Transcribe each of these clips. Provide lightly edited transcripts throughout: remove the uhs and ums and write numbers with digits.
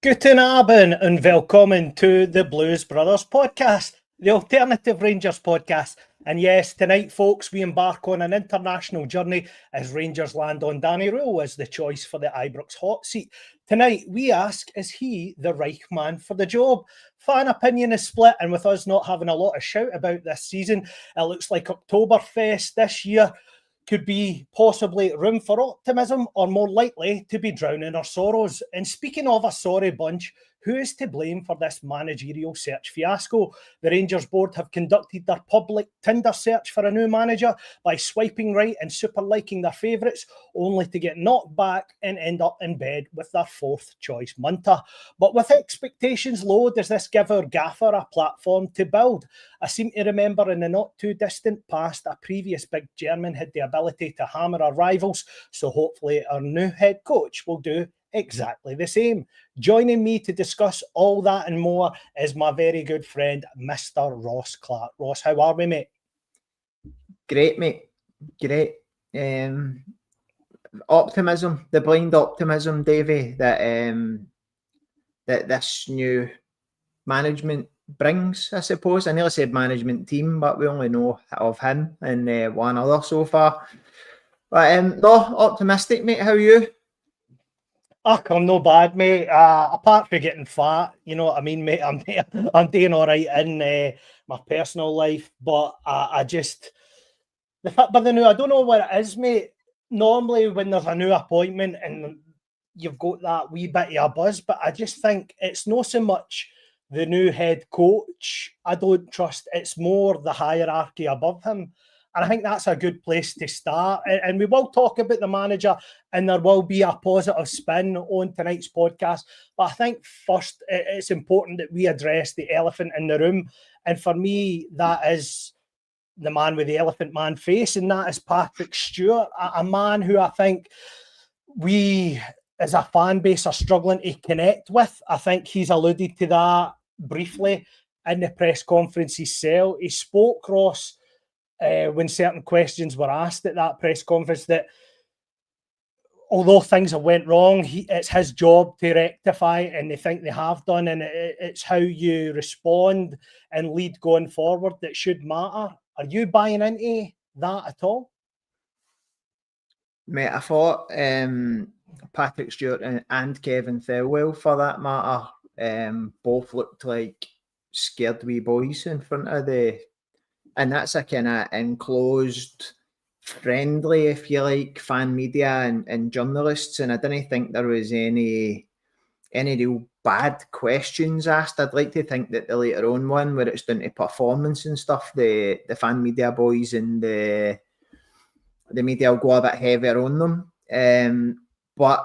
Guten Abend and welcome to the Blues Brothers podcast, the Alternative Rangers podcast. And yes, tonight, folks, we embark on an international journey as Rangers land on Danny Röhl as the choice for the Ibrox hot seat. Tonight, we ask, is he the right man for the job? Fan opinion is split, and with us not having a lot of shout about this season, it looks like Oktoberfest this year could be possibly room for optimism or more likely to be drowning our sorrows. And speaking of a sorry bunch, who is to blame for this managerial search fiasco? The Rangers board have conducted their public Tinder search for a new manager by swiping right and super liking their favourites, only to get knocked back and end up in bed with their fourth choice munter. But with expectations low, does this give our gaffer a platform to build? I seem to remember in the not too distant past, a previous big German had the ability to hammer our rivals, so hopefully our new head coach will do exactly the same. Joining me to discuss all that and more is my very good friend, Mr. Ross Clark. Ross, how are we, mate? Great, mate. Great. Optimism, the blind optimism, Davie, that this new management brings, I suppose. I nearly said management team, but we only know of him and one other so far. But no, optimistic, mate. How are you? I'm no bad, mate. Apart from getting fat, you know what I mean, mate. I'm doing all right in my personal life, but I just the fact, but the new, I don't know what it is, mate. Normally, when there's a new appointment and you've got that wee bit of a buzz, but I just think it's not so much the new head coach I don't trust. It's more the hierarchy above him. And I think that's a good place to start. And we will talk about the manager and there will be a positive spin on tonight's podcast. But I think first it's important that we address the elephant in the room. And for me, that is the man with the elephant man face, and that is Patrick Stewart, a man who I think we as a fan base are struggling to connect with. I think he's alluded to that briefly in the press conference himself. He spoke, Ross, when certain questions were asked at that press conference, that although things have went wrong, it's his job to rectify, and they think they have done, and it's how you respond and lead going forward that should matter. Are you buying into that at all? Mate, I thought Patrick Stewart and Kevin Thelwell, for that matter, both looked like scared wee boys in front of the... And that's a kind of enclosed, friendly, if you like, fan media and journalists. And I didn't think there was any real bad questions asked. I'd like to think that the later on one, where it's down to performance and stuff, the fan media boys and the media will go a bit heavier on them. But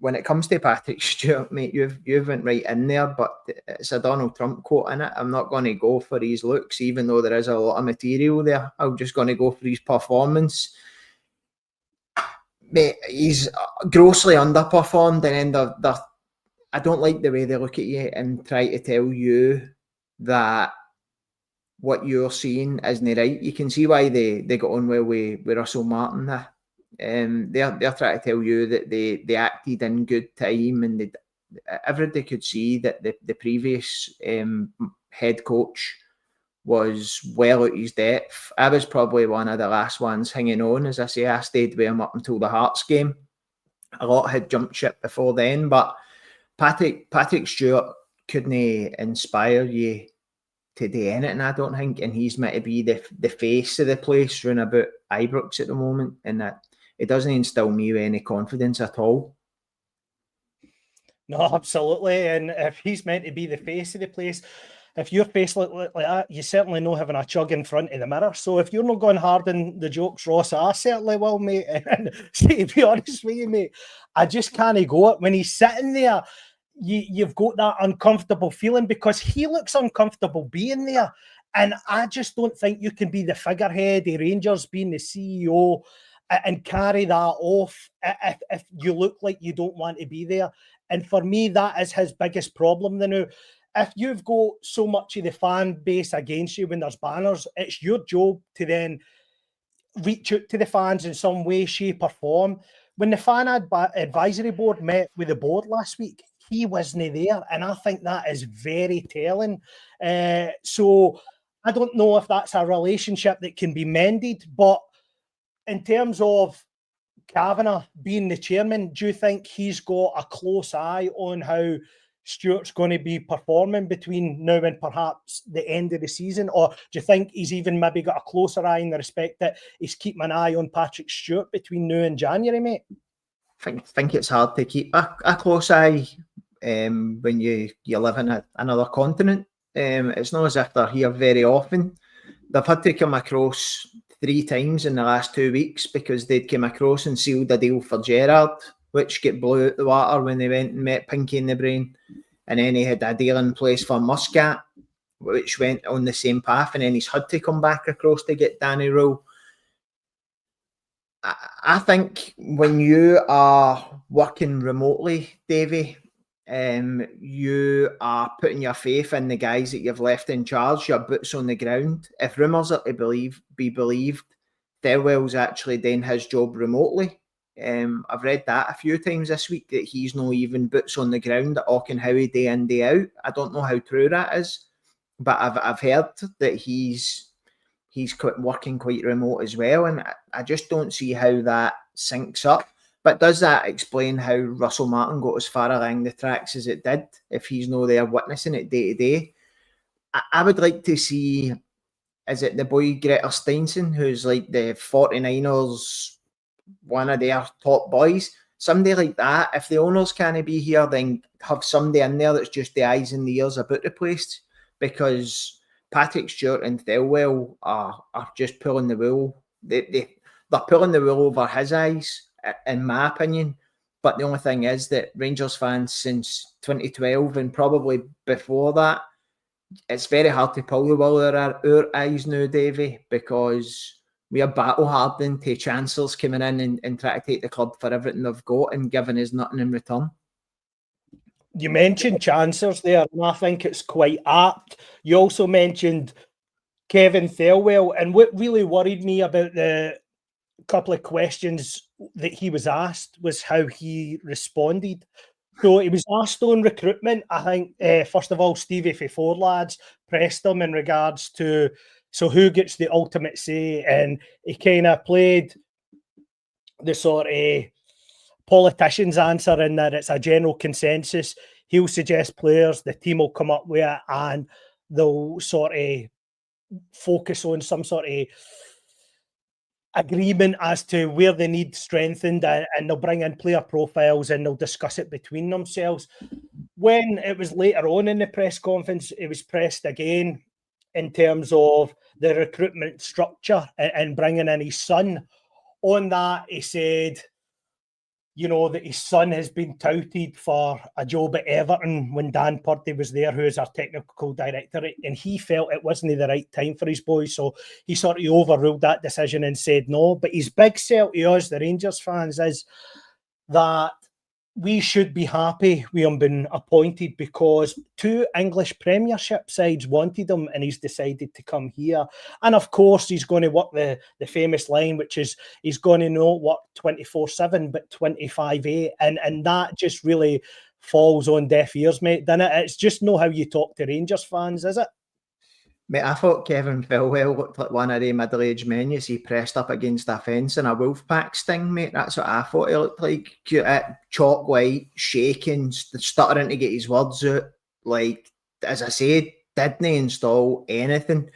when it comes to Patrick Stewart, mate, you've went right in there, but it's a Donald Trump quote in it. I'm not going to go for his looks, even though there is a lot of material there. I'm just going to go for his performance. Mate, he's grossly underperformed, and then I don't like the way they look at you and try to tell you that what you're seeing isn't right. You can see why they got on well with Russell Martin there. They're trying to tell you that they acted in good time, and everybody could see that the previous head coach was well at his depth. I was probably one of the last ones hanging on. As I say, I stayed with him up until the Hearts game. A lot had jumped ship before then, but Patrick Stewart couldn't inspire you to do anything, I don't think, and he's meant to be the face of the place round about Ibrox at the moment, and that it doesn't instill me with any confidence at all. No, absolutely. And if he's meant to be the face of the place, if your face look like that, you certainly know having a chug in front of the mirror. So if you're not going hard in the jokes, Ross, I certainly will, mate. And to be honest with you, mate, I just can't go it when he's sitting there. You've got that uncomfortable feeling because he looks uncomfortable being there. And I just don't think you can be the figurehead, the Rangers being the CEO, and carry that off if you look like you don't want to be there. And for me, that is his biggest problem now. If you've got so much of the fan base against you when there's banners, it's your job to then reach out to the fans in some way, shape or form. when the advisory board met with the board last week, he wasn't there, and I think that is very telling. So I don't know if that's a relationship that can be mended, but in terms of Kavanagh being the chairman, do you think he's got a close eye on how Stuart's going to be performing between now and perhaps the end of the season? Or do you think he's even maybe got a closer eye in the respect that he's keeping an eye on Patrick Stewart between now and January, mate? I think it's hard to keep a close eye when you live in another continent. It's not as if they're here very often. They've had to come across 3 times in the last 2 weeks because they'd come across and sealed a deal for Gerrard, which get blew out the water when they went and met Pinky in the Brain. And then he had a deal in place for Muscat, which went on the same path. And then he's had to come back across to get Danny Röhl. I think when you are working remotely, Davie, you are putting your faith in the guys that you've left in charge, your boots on the ground. If rumours are to be believed, Thelwell's actually doing his job remotely. I've read that a few times this week, that he's not even boots on the ground at Auchenhowie day in, day out. I don't know how true that is, but I've heard that he's working quite remote as well, and I just don't see how that syncs up. But does that explain how Russell Martin got as far along the tracks as it did, if he's not there witnessing it day to day? I would like to see, is it the boy Greta Steinson, who's like the 49ers, one of their top boys? Somebody like that. If the owners can't be here, then have somebody in there that's just the eyes and the ears about the place, because Patrick Stewart and Thelwell are just pulling the wool. They're pulling the wool over his eyes, in my opinion. But the only thing is that Rangers fans since 2012 and probably before that, it's very hard to pull the wool over our eyes now, Davie, because we are battle hardened to chancellors coming in and try to take the club for everything they've got and giving us nothing in return. You mentioned chancellors there, and I think it's quite apt. You also mentioned Kevin Thelwell, and what really worried me about the couple of questions that he was asked was how he responded. So he was asked on recruitment. I think, first of all, Stevie for Lads pressed him in regards to, so who gets the ultimate say? And he kind of played the sort of politician's answer in that it's a general consensus. He'll suggest players, the team will come up with it, and they'll sort of focus on some sort of agreement as to where they need strengthened, and they'll bring in player profiles and they'll discuss it between themselves. When it was later on in the press conference, it was pressed again in terms of the recruitment structure and bringing in his son. On that, he said, that his son has been touted for a job at Everton when Dan Purdy was there, who is our technical director, and he felt it wasn't the right time for his boy, so he sort of overruled that decision and said no. But his big sell to us, the Rangers fans, is that we should be happy with him being appointed, because 2 English Premiership sides wanted him and he's decided to come here. And of course, he's going to work the famous line, which is he's going to not work 24/7, but 25/8. And that just really falls on deaf ears, mate. Then it's just not how you talk to Rangers fans, is it? Mate, I thought Kevin Thelwell looked like one of the middle-aged men you see pressed up against a fence in a Wolfpack sting, mate. That's what I thought he looked like. Chalk white, shaking, stuttering to get his words out. Like, as I said, didn't install anything.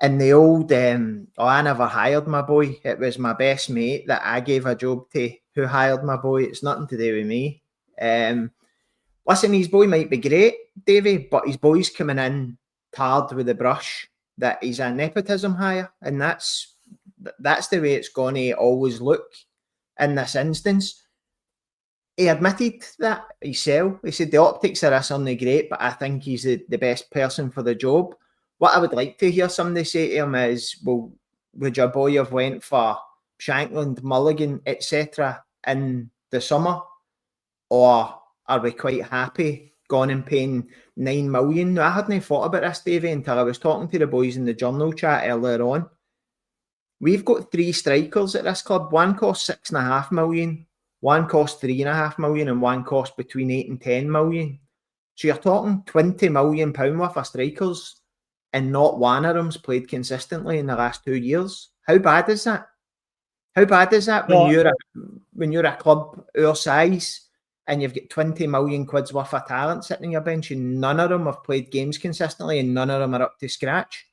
And the old, I never hired my boy. It was my best mate that I gave a job to who hired my boy. It's nothing to do with me. Listen, his boy might be great, Davie, but his boy's coming in tarred with the brush that he's a nepotism hire, and that's the way it's going to always look in this instance. He admitted that himself. He said the optics of this aren't great, but I think he's the best person for the job. What I would like to hear somebody say to him is, well, would your boy have went for Shankland, Mulligan, etc. in the summer, or are we quite happy gone and paying 9 million? Now, I hadn't thought about this, Davie, until I was talking to the boys in the journal chat earlier on. We've got 3 strikers at this club. One cost 6.5 million. One cost 3.5 million and one cost between 8 and 10 million. So you're talking £20 million worth of strikers, and not one of them's played consistently in the last 2 years. How bad is that? How bad is that when you're a club our size and you've got 20 million quid's worth of talent sitting on your bench and none of them have played games consistently and none of them are up to scratch?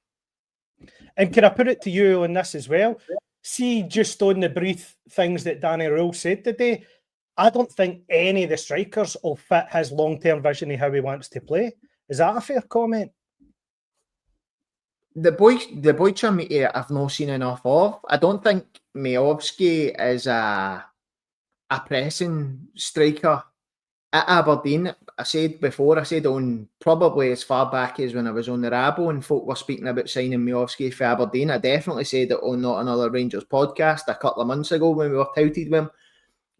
And can I put it to you on this as well? See, just on the brief things that Danny Röhl said today, I don't think any of the strikers will fit his long-term vision of how he wants to play. Is that a fair comment? The boy Chummy I've not seen enough of. I don't think Miovski is a pressing striker. At Aberdeen, I said on probably as far back as when I was on the Rabo and folk were speaking about signing Miovski for Aberdeen. I definitely said it on Not Another Rangers podcast a couple of months ago when we were touted with him.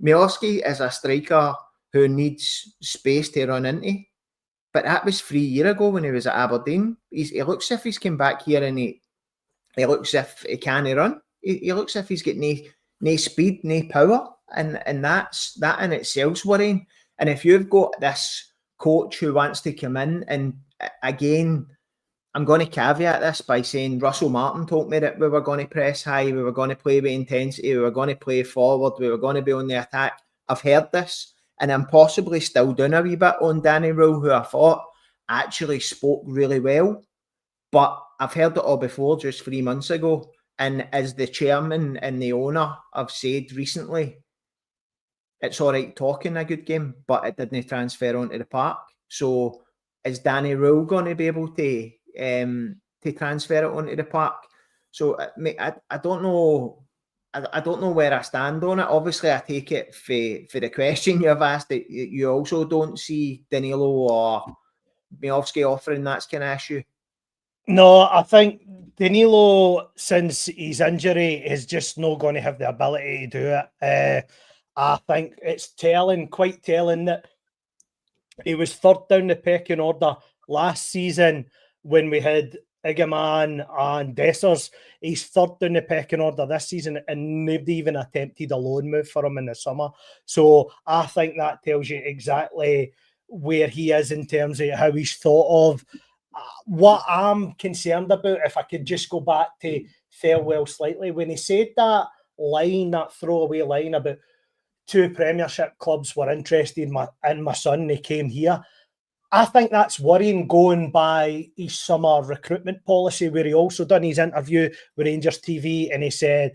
Miovski is a striker who needs space to run into. But that was 3 years ago when he was at Aberdeen. He looks as if he's come back here and he looks as if he can't run. He looks as if he's got no speed, no power. And that in itself's worrying. And if you've got this coach who wants to come in, and again, I'm going to caveat this by saying Russell Martin told me that we were going to press high, we were going to play with intensity, we were going to play forward, we were going to be on the attack. I've heard this, and I'm possibly still doing a wee bit on Danny Röhl, who I thought actually spoke really well. But I've heard it all before, just 3 months ago. And as the chairman and the owner have said recently, it's all right talking a good game, but it didn't transfer onto the park. So is Danny Röhl going to be able to transfer it onto the park? So I don't know. I don't know where I stand on it. Obviously, I take it for the question you've asked that you also don't see Danilo or Miovski offering that kind of issue. No, I think Danilo, since his injury, is just not going to have the ability to do it. I think it's quite telling that he was third down the pecking order last season when we had Igaman and Dessers. He's third down the pecking order this season, and nobody even attempted a loan move for him in the summer. So I think that tells you exactly where he is in terms of how he's thought of. What I'm concerned about, if I could just go back to Farewell slightly, when he said that throwaway line about 2 Premiership clubs were interested in my son, they came here. I think that's worrying, going by his summer recruitment policy, where he also done his interview with Rangers TV and he said,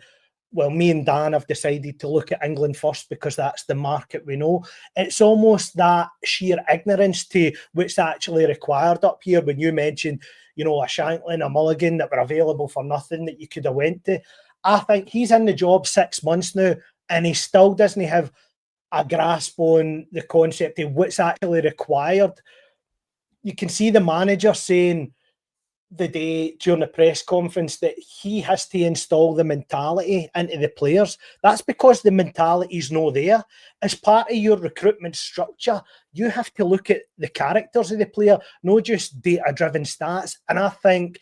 well, me and Dan have decided to look at England first because that's the market we know. It's almost that sheer ignorance to what's actually required up here. When you mentioned, a Shanklin, a Mulligan that were available for nothing that you could have went to. I think he's in the job 6 months now and he still doesn't have a grasp on the concept of what's actually required. You can see the manager saying the day during the press conference that he has to install the mentality into the players. That's because the mentality is not there. As part of your recruitment structure, you have to look at the characters of the player, not just data-driven stats. And I think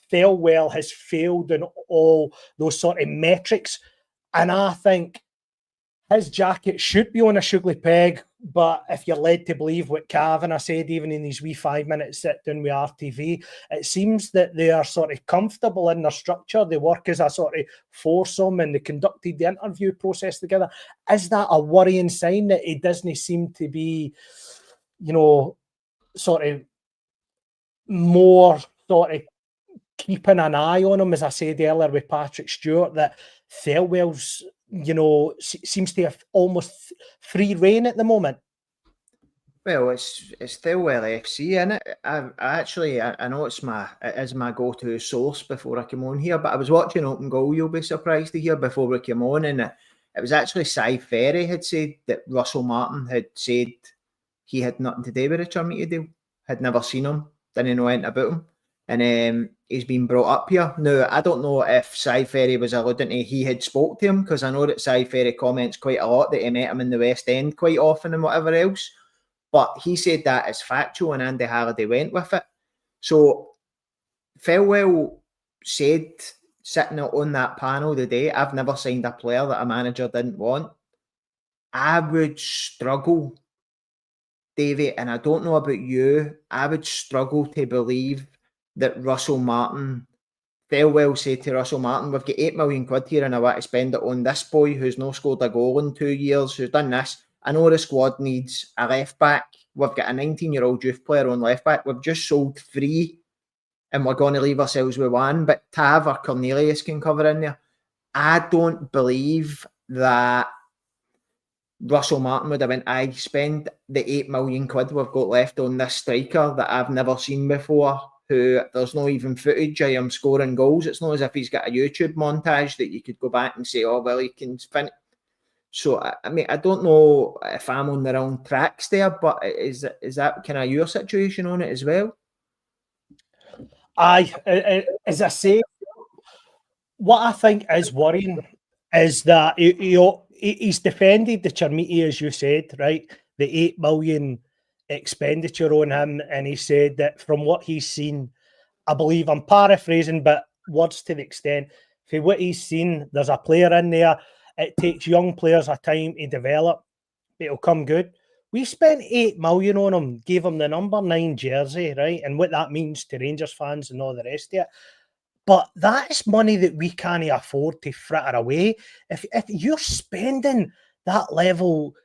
Farewell has failed in all those sort of metrics. And I think his jacket should be on a sugly peg, but if you're led to believe what Kavanagh said, even in these wee 5-minute sit-down with RTV, it seems that they are sort of comfortable in their structure. They work as a sort of foursome and they conducted the interview process together. Is that a worrying sign that he doesn't seem to be, sort of more sort of keeping an eye on him, as I said earlier with Patrick Stewart, that Farewell's seems to have almost free reign at the moment? Well, it's Thelwell FC, isn't it? I know it is my go-to source before I come on here, but I was watching Open Goal, you'll be surprised to hear, before we came on, and it was actually Cy Ferry had said that Russell Martin had said he had nothing to do with the Chummy deal, had never seen him, didn't know anything about him. And he's been brought up here. Now, I don't know if Cy Ferry was alluding to he had spoke to him, because I know that Cy Ferry comments quite a lot that he met him in the West End quite often and whatever else. But he said that as factual and Andy Halliday went with it. So Farewell said, sitting on that panel today, I've never signed a player that a manager didn't want. I would struggle, Davie, and I don't know about you, I would struggle to believe that Russell Martin, Thelwell said to Russell Martin, we've got £8 million here and I want to spend it on this boy who's not scored a goal in 2 years, who's done this. I know the squad needs a left back. We've got a 19-year-old youth player on left back. We've just sold 3 and we're going to leave ourselves with 1, but Tav or Cornelius can cover in there. I don't believe that Russell Martin would have went, I spend the £8 million we've got left on this striker that I've never seen before, who there's no even footage of him scoring goals. It's not as if he's got a YouTube montage that you could go back and say, oh, well, he can finish. So, I mean, I don't know if I'm on the wrong tracks there, but is that kind of your situation on it as well? Aye, as I say, what I think is worrying is that he's defended the Chermiti, as you said, right? The 8 million expenditure on him, and he said that from what he's seen, I believe I'm paraphrasing, but words to the extent, for what he's seen, there's a player in there. It takes young players a time to develop, but it'll come good. We spent 8 million on him, gave him the number 9 jersey, right? And what that means to Rangers fans and all the rest of it. But that is money that we can't afford to fritter away. If you're spending that level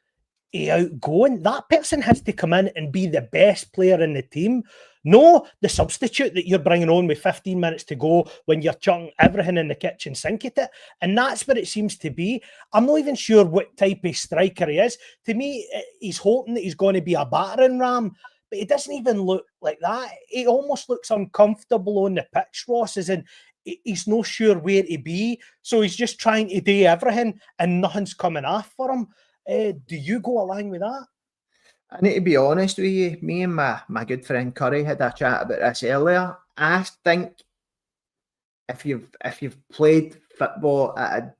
outgoing, that person has to come in and be the best player in the team. No, the substitute that you're bringing on with 15 minutes to go when you're chucking everything in the kitchen sink at it. And that's what it seems to be. I'm not even sure what type of striker he is. To me, he's hoping that he's going to be a battering ram, but he doesn't even look like that. He almost looks uncomfortable on the pitch, Ross, as in he's not sure where to be. So he's just trying to do everything and nothing's coming off for him. Do you go along with that? I need to be honest with you. Me and my good friend Curry had a chat about this earlier. I think if you've played football at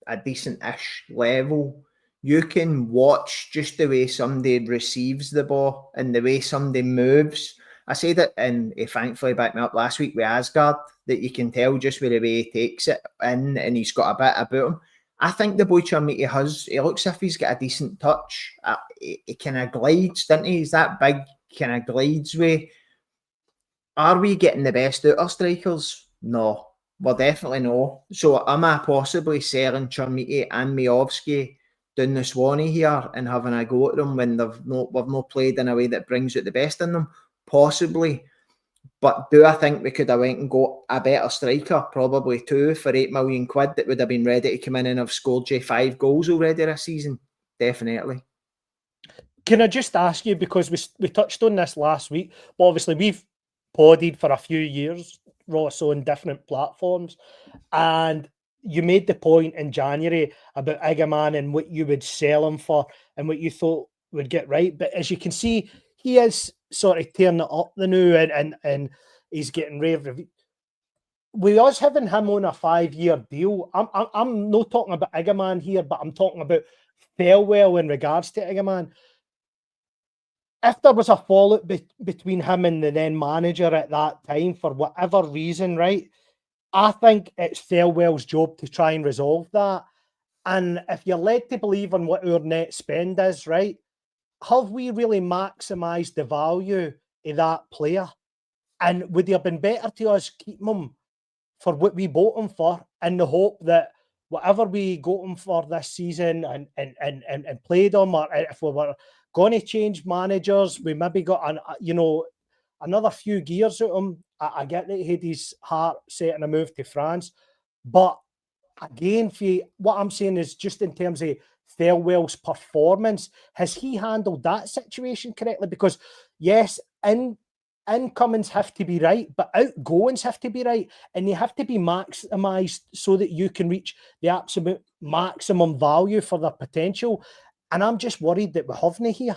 a decent-ish level, you can watch just the way somebody receives the ball and the way somebody moves. I said it, and he thankfully backed me up last week with Asgard, that you can tell just with the way he takes it in and he's got a bit about him. I think the boy Chermiti he looks as if he's got a decent touch. He kind of glides, doesn't he? He's that big, kind of glides way. Are we getting the best out of strikers? No, we're definitely no. So am I possibly selling Chermiti and Miovski down the Swanee here and having a go at them when we've not played in a way that brings out the best in them? Possibly. But do I think we could have went and got a better striker? Probably 2 for £8 million that would have been ready to come in and have scored you 5 goals already this season. Definitely. Can I just ask you, because we touched on this last week, but obviously we've podded for a few years, Ross, on different platforms, and you made the point in January about Igaman and what you would sell him for and what you thought would get right. But as you can see, he is sort of tearing it up the new and he's getting rave reviews. With us having him on a 5-year deal, I'm not talking about Igaman here, but I'm talking about Thelwell in regards to Igaman. If there was a fallout between him and the then manager at that time for whatever reason, right, I think it's Thelwell's job to try and resolve that. And if you're led to believe on what our net spend is, right, have we really maximised the value of that player? And would it have been better to us keep him for what we bought him for, in the hope that whatever we got him for this season and played him, or if we were going to change managers, we maybe got another few gears at him. I get that he had his heart set on a move to France, but again, what I'm saying is just in terms of Thelwell's performance, has he handled that situation correctly? Because yes, incomings have to be right, but outgoings have to be right, and they have to be maximised so that you can reach the absolute maximum value for their potential. And I'm just worried that we haven't here.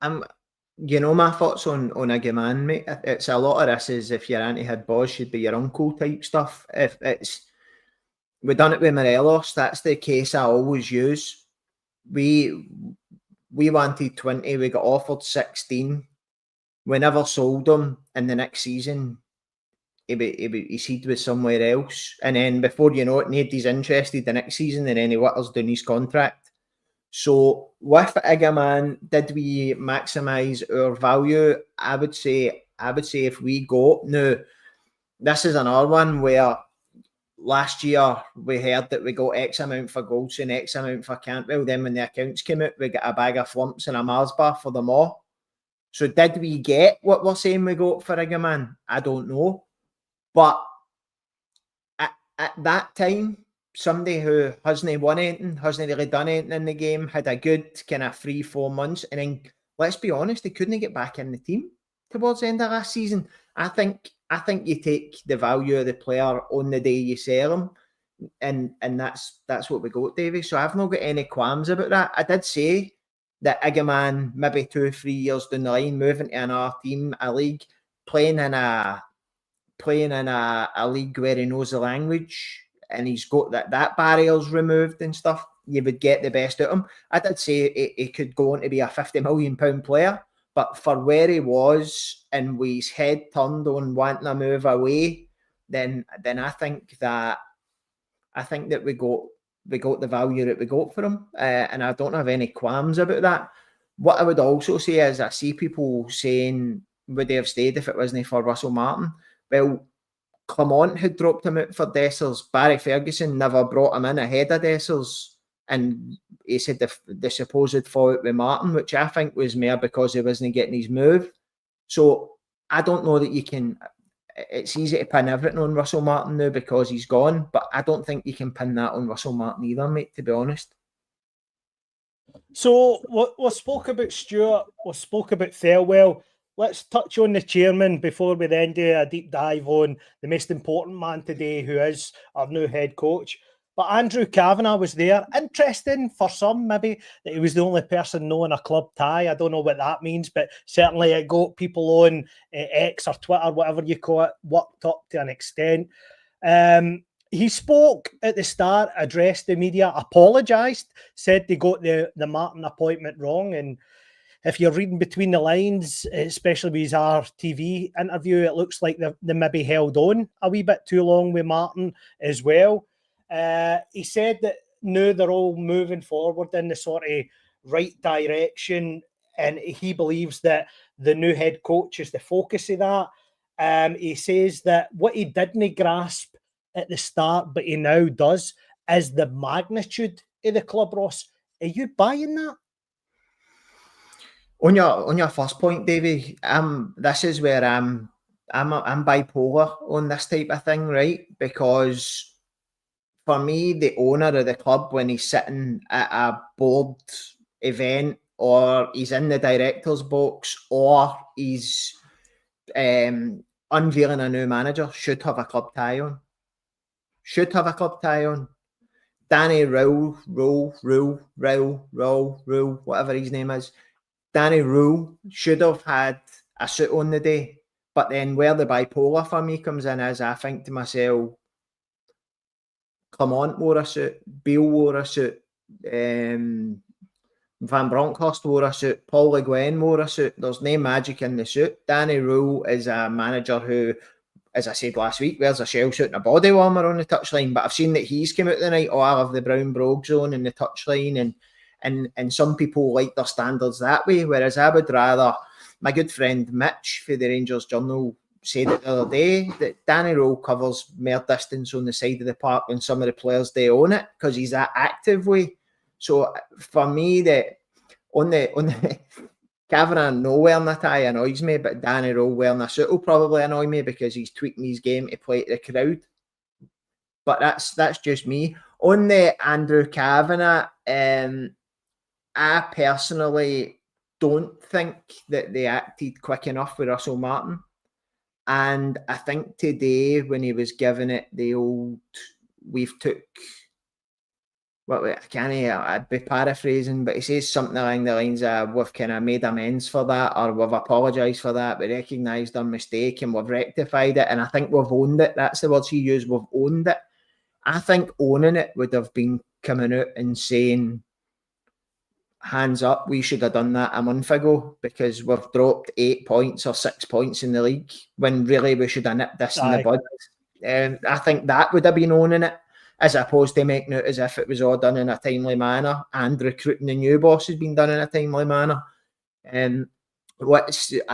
My thoughts on Igaman, mate. It's a lot of this is if your auntie had Boz, she'd be your uncle type stuff. If we done it with Morelos, that's the case I always use. We wanted 20, we got offered 16. We never sold him, and the next season his head was somewhere else. And then before you know it, nobody's interested the next season, and then he whittles down his contract. So with Igaman, did we maximise our value? I would say if we go now, this is another one where last year we heard that we got X amount for Goldson, X amount for Cantwell. Then when the accounts came out, we got a bag of flumps and a Mars bar for them all. So did we get what we're saying we got for Igaman? I don't know. But at that time, somebody who hasn't won anything, hasn't really done anything in the game, had a good kind of 3-4 months, and then let's be honest, they couldn't get back in the team towards the end of last season. I think you take the value of the player on the day you sell him, and that's what we got, Davie. So I've not got any qualms about that. I did say that Igaman, maybe 2-3 years down the line, moving to another team, a league, playing in a league where he knows the language and he's got that barrier's removed and stuff, you would get the best out of him. I did say he could go on to be a £50 million player, but for where he was and with his head turned on wanting to move away, then I think that we got the value that we got for him, and I don't have any qualms about that. What I would also say is I see people saying, would they have stayed if it wasn't for Russell Martin? Well, Clement had dropped him out for Dessers. Barry Ferguson never brought him in ahead of Dessers, and he said the supposed fallout with Martin, which I think was more because he wasn't getting his move. So I don't know that you can. It's easy to pin everything on Russell Martin now because he's gone, but I don't think you can pin that on Russell Martin either, mate, to be honest. So we spoke about Stewart, we spoke about Thelwell. Let's touch on the chairman before we then do a deep dive on the most important man today, who is our new head coach. But Andrew Kavanagh was there. Interesting for some, maybe, that he was the only person knowing a club tie. I don't know what that means, but certainly it got people on X or Twitter, whatever you call it, worked up to an extent. He spoke at the start, addressed the media, apologised, said they got the Martin appointment wrong. And if you're reading between the lines, especially with his RTV interview, it looks like they maybe held on a wee bit too long with Martin as well. He said that now they're all moving forward in the sort of right direction, and he believes that the new head coach is the focus of that. He says that what he didn't grasp at the start, but he now does, is the magnitude of the club, Ross. Are you buying that? On your first point, Davie, this is where I'm bipolar on this type of thing, right? Because for me, the owner of the club, when he's sitting at a board event or he's in the director's box or he's unveiling a new manager, should have a club tie on. Danny Röhl, whatever his name is. Danny Röhl should have had a suit on the day. But then where the bipolar for me comes in is I think to myself, Clement wore a suit, Beale wore a suit, Van Bronckhorst wore a suit, Paul Le Guen wore a suit. There's no magic in the suit. Danny Röhl is a manager who, as I said last week, wears a shell suit and a body warmer on the touchline. But I've seen that he's come out the night, I love the brown brogues on in the touchline, and some people like their standards that way, whereas I would rather, my good friend Mitch for the Rangers Journal said it the other day, that Danny Röhl covers more distance on the side of the park than some of the players they own it, because he's that active way. So for me, that on the Kavanagh no wearing a tie annoys me, but Danny Röhl wearing a suit will probably annoy me because he's tweaking his game to play to the crowd. But that's just me. On the Andrew Kavanagh, I personally don't think that they acted quick enough with Russell Martin. And I think today, when he was giving it the old, I'd be paraphrasing, but he says something along the lines of, we've kind of made amends for that, or we've apologised for that, we recognised our mistake and we've rectified it, and I think we've owned it. That's the words he used, we've owned it. I think owning it would have been coming out and saying, hands up, we should have done that a month ago because we've dropped 8 points or 6 points in the league when really we should have nipped this in the bud. I think that would have been owning it, as opposed to making it as if it was all done in a timely manner and recruiting the new boss has been done in a timely manner. I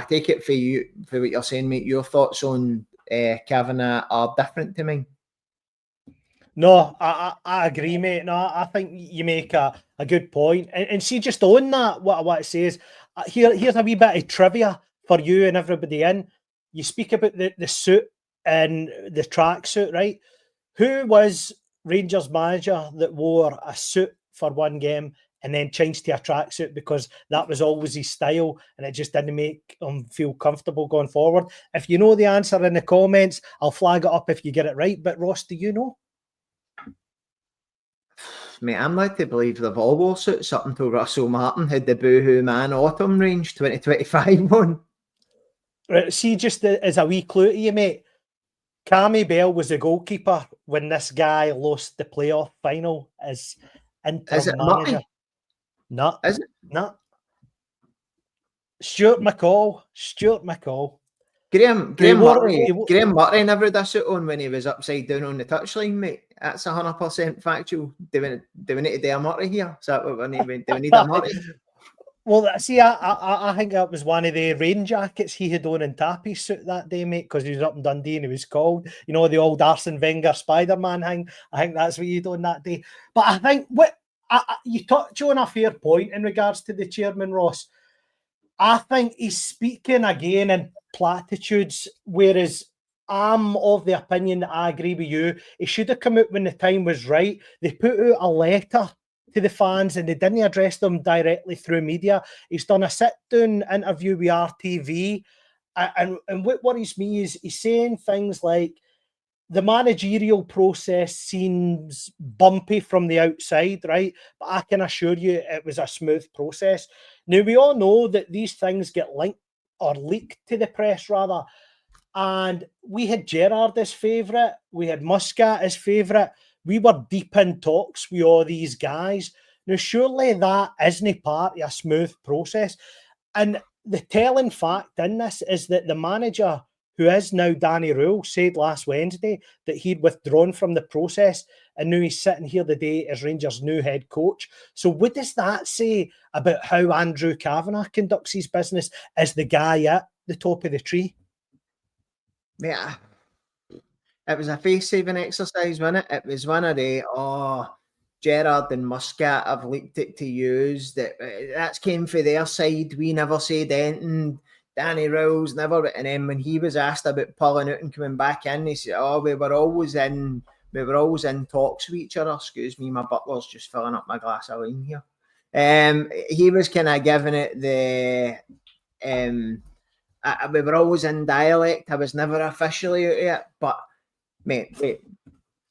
take it for you, for what you're saying, mate, your thoughts on Kavanagh are different to mine. No, I agree, mate. No, I think you make a good point. And see, just on that, what it says, here's a wee bit of trivia for you and everybody in. You speak about the suit and the tracksuit, right? Who was Rangers manager that wore a suit for one game and then changed to a tracksuit because that was always his style and it just didn't make him feel comfortable going forward? If you know the answer in the comments, I'll flag it up if you get it right. But Ross, do you know? Mate, I'm led to believe they've all wore suits up until Russell Martin had the Boohoo Man Autumn Range 2025 one. Right, see, just as a wee clue to you, mate, Cammy Bell was the goalkeeper when this guy lost the playoff final as interim Is it manager. Murray? No. Is it? No. Stuart McCall. Graham Murray never had a suit on when he was upside down on the touchline, mate. That's 100% factual. Do we need to do a Murray here? Is that what we need? Do we need a Murray? Well, see, I think that was one of the rain jackets he had on in Tappy's suit that day, mate, because he was up in Dundee and he was cold. You know, the old Arsene Wenger Spider-Man thing. I think that's what you done that day. But I think you touch on a fair point in regards to the chairman, Ross. I think he's speaking again in platitudes, whereas I'm of the opinion that I agree with you. He should have come out when the time was right. They put out a letter to the fans and they didn't address them directly through media. He's done a sit-down interview with RTV. And what worries me is he's saying things like, the managerial process seems bumpy from the outside, right? But I can assure you it was a smooth process. Now, we all know that these things get linked or leaked to the press, rather. And we had Gerrard as favourite. We had Muscat as favourite. We were deep in talks with all these guys. Now, surely that isn't part of a smooth process. And the telling fact in this is that the manager, who is now Danny Röhl, said last Wednesday that he'd withdrawn from the process and now he's sitting here today as Rangers' new head coach. So what does that say about how Andrew Kavanagh conducts his business as the guy at the top of the tree? Yeah, it was a face-saving exercise, wasn't it? It was one of the, Gerrard and Muscat have leaked it to use. That's came for their side. We never said anything. Danny Röhl's never, and then when he was asked about pulling out and coming back in, he said, we were always in talks with each other. Excuse me, my butler's just filling up my glass of wine here. He was kind of giving it the, we were always in dialect. I was never officially out of it, but mate,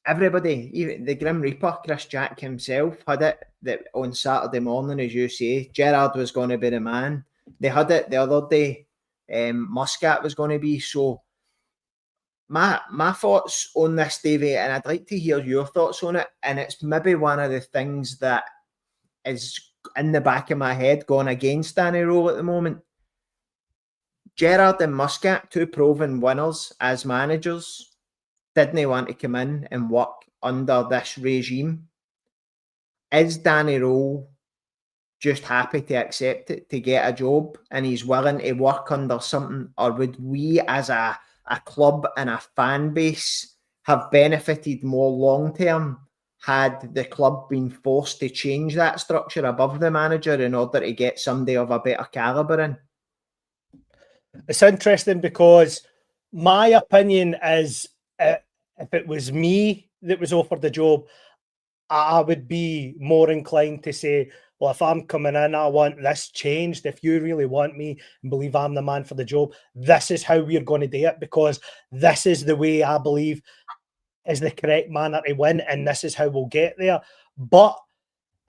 everybody, even the Grim Reaper, Chris Jack himself, had it that on Saturday morning, as you say, Gerrard was going to be the man. They had it the other day. Muscat was going to be. So my thoughts on this, Davie, and I'd like to hear your thoughts on it. And it's maybe one of the things that is in the back of my head going against Danny Röhl at the moment. Gerrard and Muscat, two proven winners as managers, didn't want to come in and work under this regime. Is Danny Röhl just happy to accept it to get a job and he's willing to work under something? Or would we as a club and a fan base have benefited more long-term had the club been forced to change that structure above the manager in order to get somebody of a better calibre in? It's interesting because my opinion is if it was me that was offered the job, I would be more inclined to say, well, if I'm coming in, I want this changed. If you really want me and believe I'm the man for the job, this is how we're going to do it, because this is the way I believe is the correct manner to win, and this is how we'll get there. But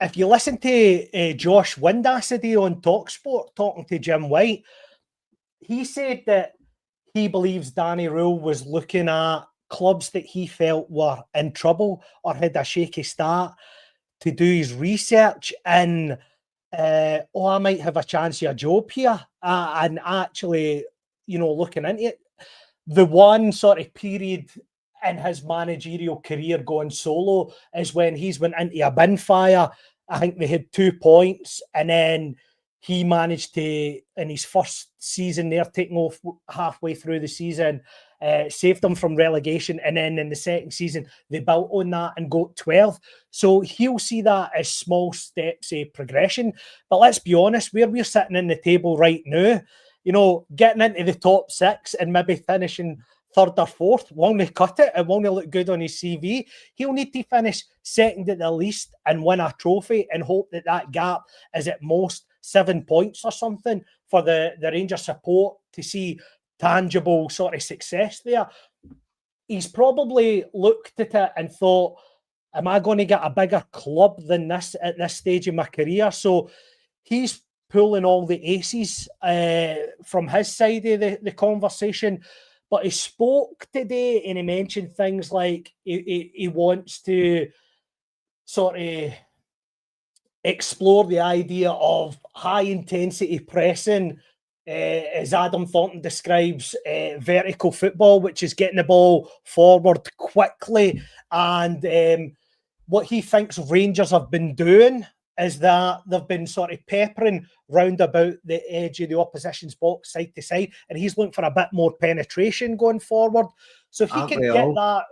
if you listen to Josh Windassady on TalkSport talking to Jim White, he said that he believes Danny Röhl was looking at clubs that he felt were in trouble or had a shaky start to do his research in I might have a chance of a job here, and actually, looking into it, the one sort of period in his managerial career going solo is when he's went into a bin fire. I think they had 2 points, and then he managed to, in his first season there, taking off halfway through the season, saved them from relegation, and then in the second season they built on that and got 12th. So he'll see that as small steps of progression. But let's be honest, where we're sitting in the table right now, getting into the top 6 and maybe finishing third or fourth won't cut it. It won't look good on his CV. He'll need to finish second at the least and win a trophy and hope that gap is at most 7 points or something for the Rangers support to see tangible sort of success there. He's probably looked at it and thought, am I going to get a bigger club than this at this stage of my career? So he's pulling all the aces from his side of the conversation. But he spoke today and he mentioned things like he wants to sort of explore the idea of high intensity pressing, as Adam Thornton describes, vertical football, which is getting the ball forward quickly. And what he thinks Rangers have been doing is that they've been sort of peppering round about the edge of the opposition's box side to side, and he's looking for a bit more penetration going forward. So if he can get that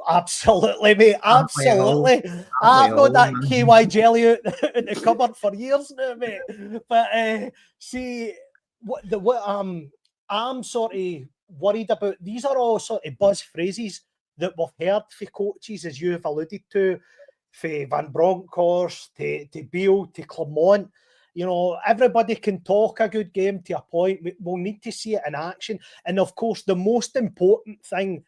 absolutely, mate, absolutely. I've known that KY jelly out in the cupboard for years now, mate. But see, what I'm sort of worried about, these are all sort of buzz phrases that we've heard for coaches, as you have alluded to, for Van Bronckhorst, to Beale, to Clermont. Everybody can talk a good game to a point. We'll need to see it in action. And of course, the most important thing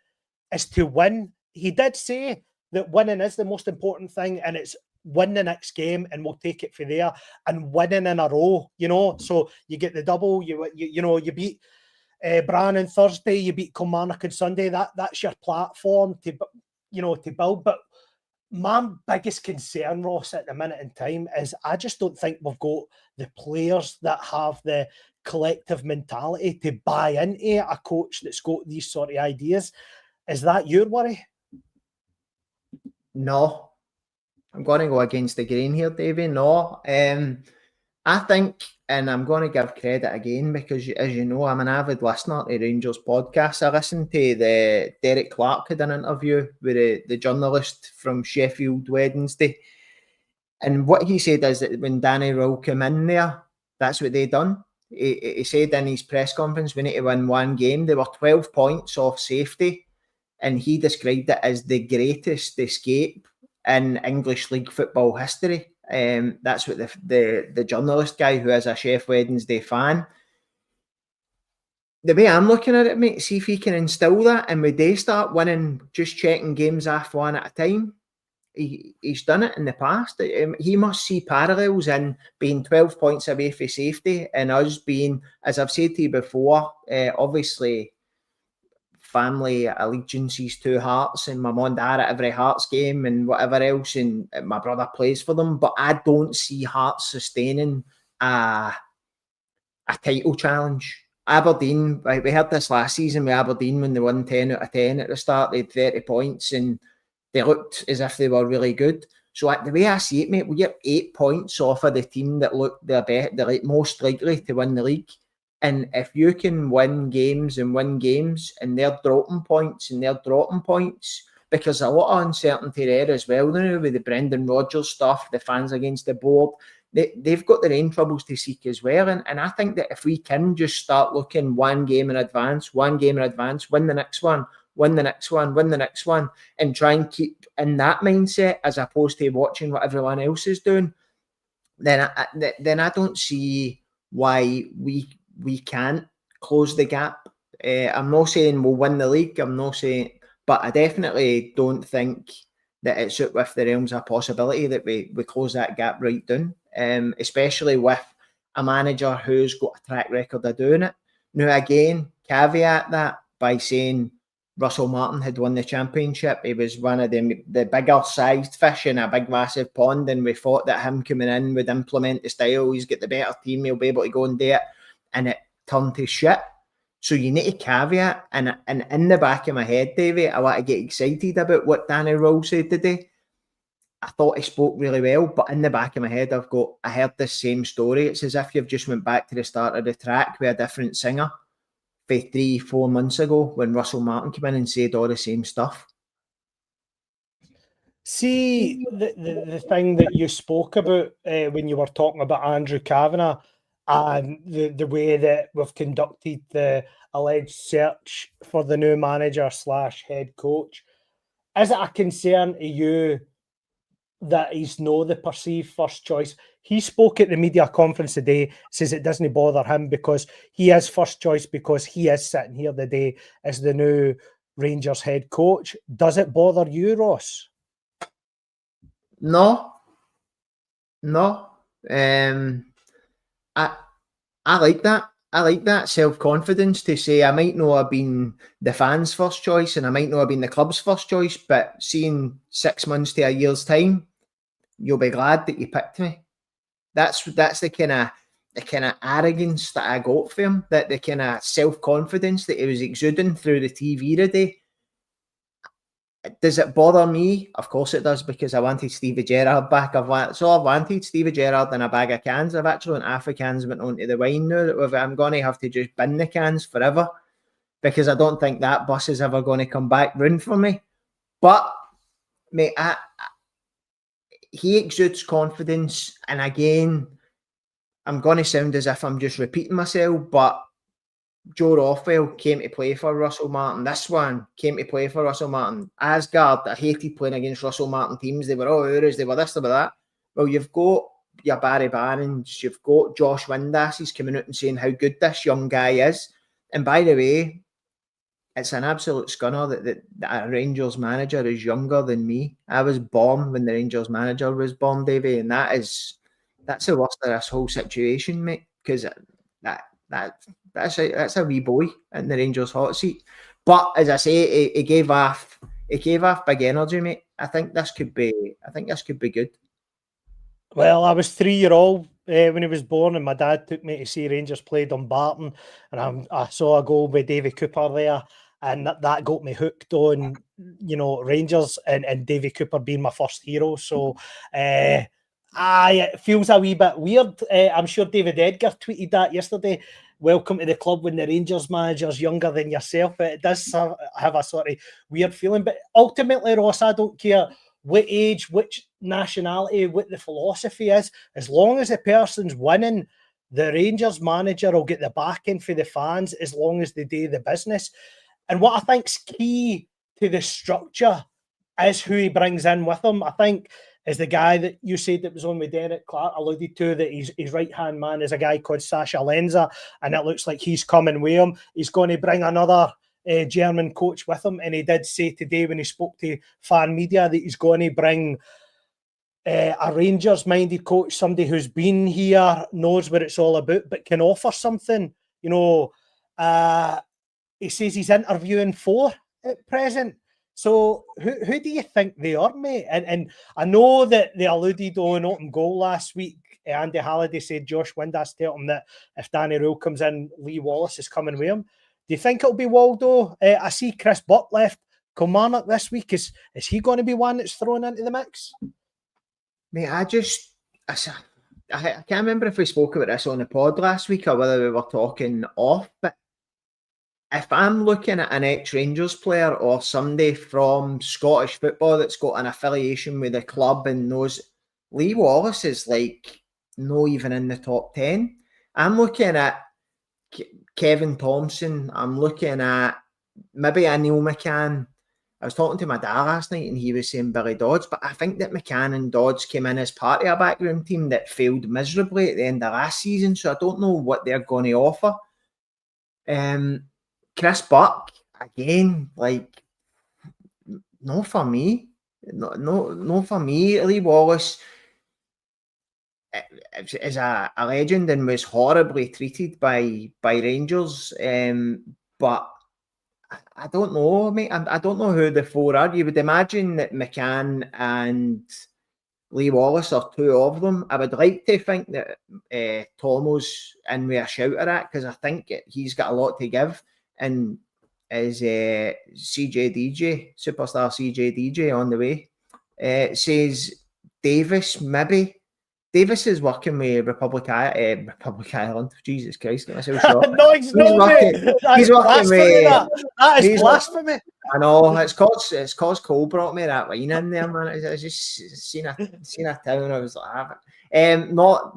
is to win. He did say that winning is the most important thing, and it's win the next game and we'll take it from there, and winning in a row, So you get the double, you beat Brann on Thursday, you beat Kilmarnock on Sunday. That's your platform to build. But my biggest concern, Ross, at the minute in time is I just don't think we've got the players that have the collective mentality to buy into a coach that's got these sort of ideas. Is that your worry? No. I'm going to go against the grain here, Davie. No. I think, and I'm going to give credit again because, as you know, I'm an avid listener to Rangers podcasts. I listened to the Derek Clark had an interview with the journalist from Sheffield Wednesday. And what he said is that when Danny Röhl came in there, that's what they done. He said in his press conference, we need to win one game. They were 12 points off safety. And he described it as the greatest escape in English League football history. That's what the journalist guy, who is a Sheffield Wednesday fan, the way I'm looking at it, mate, see if he can instill that, and when they start winning, just checking games off one at a time. He's done it in the past. He must see parallels in being 12 points away for safety and us being, as I've said to you before, obviously family allegiances to Hearts, and my mum and dad at every Hearts game and whatever else, and my brother plays for them, but I don't see Hearts sustaining a title challenge. Aberdeen, we heard this last season with Aberdeen when they won 10 out of 10 at the start. They had 30 points and they looked as if they were really good. So the way I see it, mate, we get 8 points off of the team that look they're most likely to win the league. And if you can win games and they're dropping points because a lot of uncertainty there as well now with the Brendan Rodgers stuff, the fans against the board, they've got their own troubles to seek as well. And I think that if we can just start looking one game in advance, win the next one, and try and keep in that mindset as opposed to watching what everyone else is doing, then I don't see why we can't close the gap. I'm not saying we'll win the league. But I definitely don't think that it's out with the realms of possibility that we close that gap right down, especially with a manager who's got a track record of doing it. Now, again, caveat that by saying Russell Martin had won the championship. He was one of the bigger sized fish in a big massive pond, and we thought that him coming in would implement the style. He's got the better team, he'll be able to go and do it, and it turned to shit. So you need to caveat, and in the back of my head, Davie, I want to get excited about what Danny Röhl said today. I thought he spoke really well, but in the back of my head, I heard this same story. It's as if you've just went back to the start of the track with a different singer for 3-4 months ago when Russell Martin came in and said all the same stuff. See, the thing that you spoke about when you were talking about Andrew Kavanagh and the way that we've conducted the alleged search for the new manager / head coach, is it a concern to you that he's no the perceived first choice? He spoke at the media conference today, says it doesn't bother him because he is first choice because he is sitting here today as the new Rangers head coach. Does it bother you, Ross? No. I like that. I like that self-confidence to say I might not have been the fans' first choice and I might not have been the club's first choice, but seeing 6 months to a year's time, you'll be glad that you picked me. That's the kind of arrogance that I got for him, that the kind of self-confidence that he was exuding through the TV today. Does it bother me? Of course it does, because I wanted Stevie Gerrard back. I wanted Stevie Gerrard in a bag of cans. I've actually went half the cans went onto the wine now. That I'm going to have to just bin the cans forever because I don't think that bus is ever going to come back round for me. But, mate, he exudes confidence. And again, I'm going to sound as if I'm just repeating myself, but Joe Rothwell came to play for Russell Martin. This one came to play for Russell Martin. Asgard, I hated playing against Russell Martin teams. They were all Euros, they were this, they were that. Well, you've got your Barry Barons, you've got Josh Windasses coming out and saying how good this young guy is. And by the way, it's an absolute scunner that a Rangers manager is younger than me. I was born when the Rangers manager was born, Davie, and that's the worst of this whole situation, mate, because that's a wee boy in the Rangers hot seat. But as I say, he gave off big energy, mate. I think this could be good. Well, I was 3-year-old when he was born, and my dad took me to see Rangers play Dumbarton, and I saw a goal by Davie Cooper there, and that got me hooked on, Rangers and Davie Cooper being my first hero. So, it feels a wee bit weird. I'm sure David Edgar tweeted that yesterday. Welcome to the club when the Rangers manager's younger than yourself. It does have a sort of weird feeling, but ultimately, Ross, I don't care what age, which nationality, what the philosophy is. As long as the person's winning, the Rangers manager will get the backing for the fans as long as they do the business. And what I think's key to the structure is who he brings in with him. I think is the guy that you said that was on with Derek Clark alluded to, that his right-hand man is a guy called Sasha Lenza, and it looks like he's coming with him. He's going to bring another German coach with him, and he did say today when he spoke to fan media that he's going to bring a Rangers-minded coach, somebody who's been here, knows what it's all about, but can offer something. He says he's interviewing 4 at present. So who do you think they are, mate? And I know that they alluded on open goal last week. Andy Halliday said Josh Windass told him that if Danny Röhl comes in, Lee Wallace is coming with him. Do you think it'll be Waldo? I see Chris Buck left Kilmarnock this week. Is he going to be one that's thrown into the mix? Mate, I can't remember if we spoke about this on the pod last week or whether we were talking off, but if I'm looking at an ex-Rangers player or somebody from Scottish football that's got an affiliation with the club and knows, Lee Wallace is like not even in the top 10. I'm looking at Kevin Thompson. I'm looking at maybe a Neil McCann. I was talking to my dad last night and he was saying Billy Dodds, but I think that McCann and Dodds came in as part of a backroom team that failed miserably at the end of last season, so I don't know what they're going to offer. Chris Buck, again, like, no for me. No for me. Lee Wallace is a legend and was horribly treated by Rangers. But I don't know, mate. I don't know who the four are. You would imagine that McCann and Lee Wallace are two of them. I would like to think that Tomo's in with a shout at that, because I think he's got a lot to give. And is CJDJ, superstar CJDJ on the way. Says Davis, maybe. Davis is working with Republic Island. Jesus Christ, get myself shot. No, he's not, mate. That's blasphemy, that is blasphemy. I know, it's cause Cole brought me that wine in there, man. I just seen a town, I was like,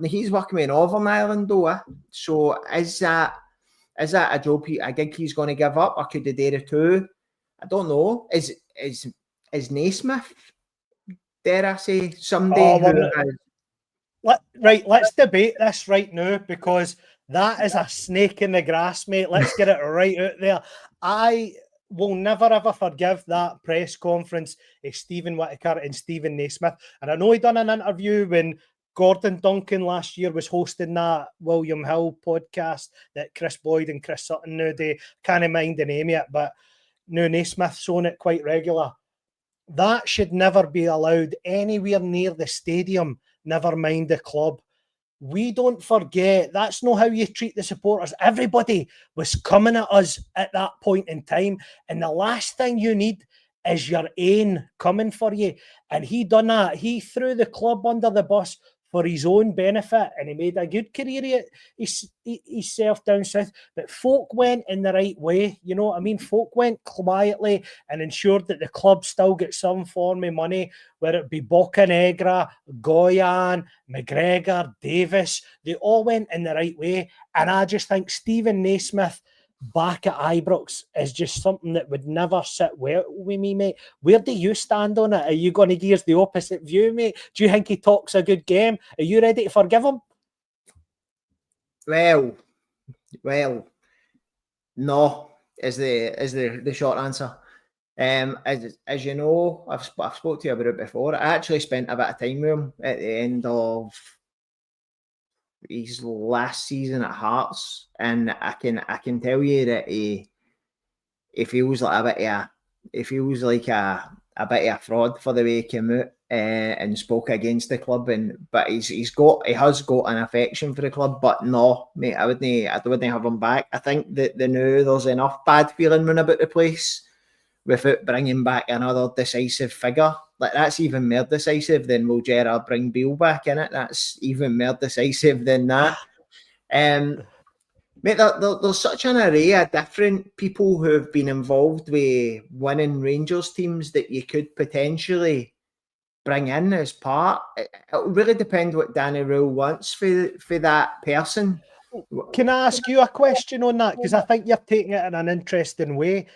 he's working with Northern Ireland though. So is that a job, a gig he's going to give up, or could he dare it too? I don't know. Is Naismith, dare I say, somebody who has... Right, let's debate this right now, because that is a snake in the grass, mate. Let's get it right out there. I will never ever forgive that press conference of Stephen Whittaker and Stephen Naismith. And I know he done an interview when Gordon Duncan last year was hosting that William Hill podcast that Chris Boyd and Chris Sutton now do. Can't mind the name yet, but now Naismith's on it quite regular. That should never be allowed anywhere near the stadium, never mind the club. We don't forget, that's not how you treat the supporters. Everybody was coming at us at that point in time, and the last thing you need is your ain coming for you. And he done that. He threw the club under the bus for his own benefit, and he made a good career himself down south. But folk went in the right way, you know what I mean? Folk went quietly and ensured that the club still get some form of money, whether it be Bocanegra, Goyan, McGregor, Davis. They all went in the right way. And I just think Stephen Naismith back at Ibrox is just something that would never sit well with me, mate. Where do you stand on it? Are you going to give us the opposite view, mate? Do you think he talks a good game? Are you ready to forgive him? Well, no is the short answer. As you know, I've spoke to you about it before. I actually spent a bit of time with him at the end of his last season at Hearts, and I can tell you that he feels like a bit of a fraud for the way he came out and spoke against the club, but he has got an affection for the club. But no, mate, I wouldn't have him back. I think that now there's enough bad feeling run about the place without bringing back another decisive figure. Like, that's even more decisive than will Gerrard bring Beale back in it. That's even more decisive than that. Mate, there's such an array of different people who have been involved with winning Rangers teams that you could potentially bring in as part. It'll really depend what Danny Röhl wants for that person. Can I ask you a question on that? Because I think you're taking it in an interesting way.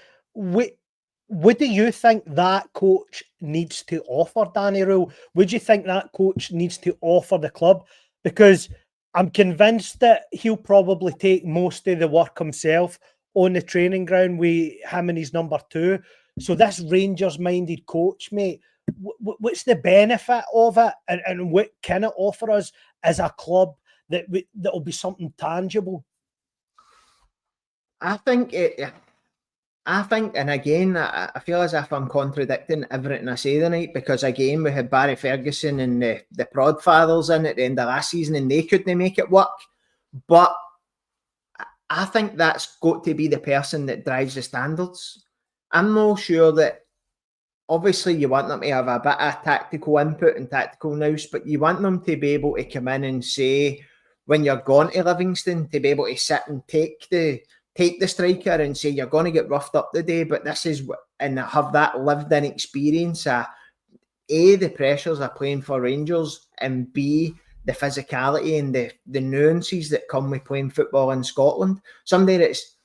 What do you think that coach needs to offer Danny Röhl? Would you think that coach needs to offer the club? Because I'm convinced that he'll probably take most of the work himself on the training ground with him and his number two. So this Rangers-minded coach, mate, what's the benefit of it, and what can it offer us as a club that will be something tangible? I think, and again, I feel as if I'm contradicting everything I say tonight, because again, we had Barry Ferguson and the Prod Fathers in at the end of last season, and they couldn't make it work. But I think that's got to be the person that drives the standards. I'm not sure that, obviously you want them to have a bit of tactical input and tactical nous, but you want them to be able to come in and say, when you're gone to Livingston, to be able to sit and take the striker and say, you're going to get roughed up today, but this is, and have that lived-in experience of A, the pressures of playing for Rangers, and B, the physicality and the nuances that come with playing football in Scotland. Somebody that's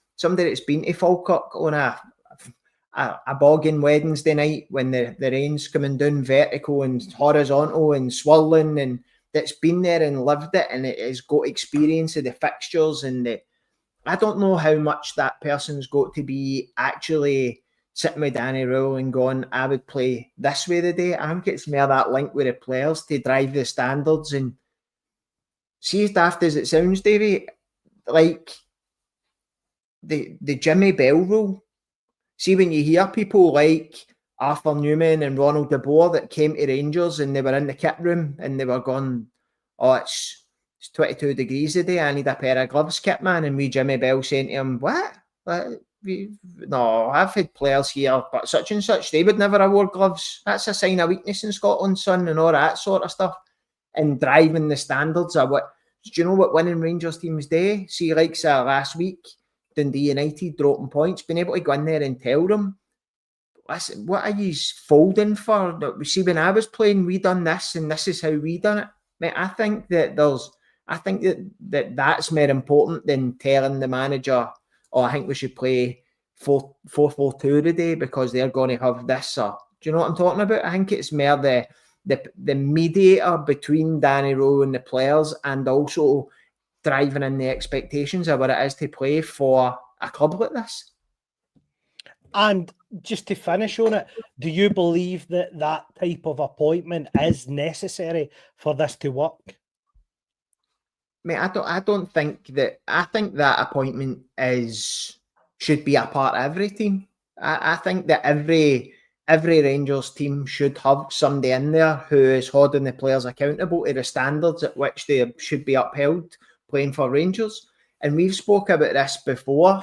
been to Falkirk on a bogging Wednesday night when the rain's coming down vertical and horizontal and swirling, and that's been there and lived it, and it has got experience of the fixtures and I don't know how much that person's got to be actually sitting with Danny Röhl and going, I would play this way today. I think it's more that link with the players to drive the standards. And see, as daft as it sounds, Davie, like the Jimmy Bell rule, See, when you hear people like Arthur Newman and Ronald de Boer that came to Rangers and they were in the kit room and they were going, oh, it's 22 degrees today, I need a pair of gloves, kit man. And we, Jimmy Bell, saying to him, what? No, I've had players here, but such and such, they would never have wore gloves. That's a sign of weakness in Scotland, son, and all that sort of stuff. And driving the standards of what, do you know what winning Rangers teams do? See, like last week, Dundee United dropping points, being able to go in there and tell them, listen, what are you folding for? See, when I was playing, we done this, and this is how we done it. Mate, I think that that's more important than telling the manager, oh, I think we should play 4-4-2 today because they're going to have this. Or, do you know what I'm talking about? I think it's more the mediator between Danny Röhl and the players, and also driving in the expectations of what it is to play for a club like this. And just to finish on it, do you believe that type of appointment is necessary for this to work? Mate, I don't think that. I think that appointment should be a part of every team. I think that every Rangers team should have somebody in there who is holding the players accountable to the standards at which they should be upheld playing for Rangers. And we've spoke about this before,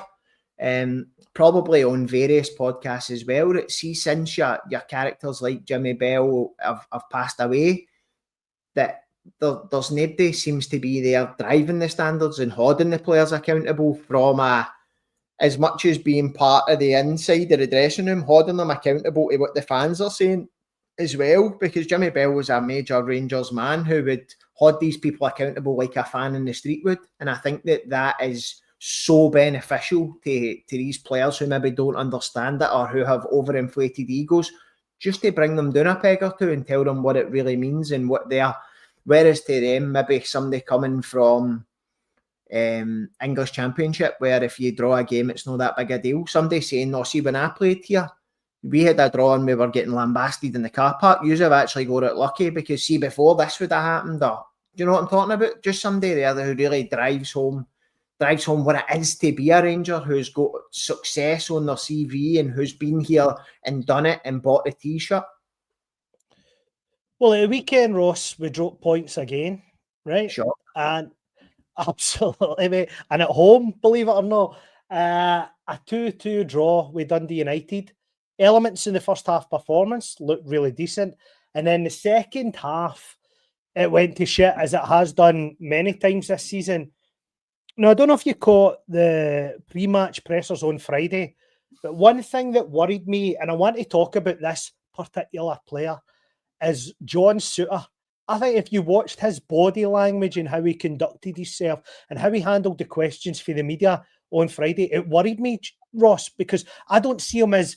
probably on various podcasts as well. That see, since your characters like Jimmy Bell have passed away, that there's nobody seems to be there driving the standards and holding the players accountable from as much as being part of the inside of the dressing room, holding them accountable to what the fans are saying as well, because Jimmy Bell was a major Rangers man who would hold these people accountable like a fan in the street would. And I think that is so beneficial to these players who maybe don't understand it or who have overinflated egos, just to bring them down a peg or two and tell them what it really means and what they are. Whereas to them, maybe somebody coming from English Championship, where if you draw a game, it's not that big a deal. Somebody saying, no, see, when I played here, we had a draw and we were getting lambasted in the car park. You have actually got it lucky because, see, before this would have happened, or, do you know what I'm talking about? Just somebody there who really drives home what it is to be a Ranger, who's got success on their CV and who's been here and done it and bought the T-shirt. Well, at the weekend, Ross, we dropped points again, right? Sure. And absolutely, mate. And at home, believe it or not, a 2-2 draw with Dundee United. Elements in the first half performance looked really decent. And then the second half, it went to shit, as it has done many times this season. Now, I don't know if you caught the pre-match pressers on Friday, but one thing that worried me, and I want to talk about this particular player, is John Souttar. I think if you watched his body language and how he conducted himself and how he handled the questions for the media on Friday, it worried me, Ross, because I don't see him as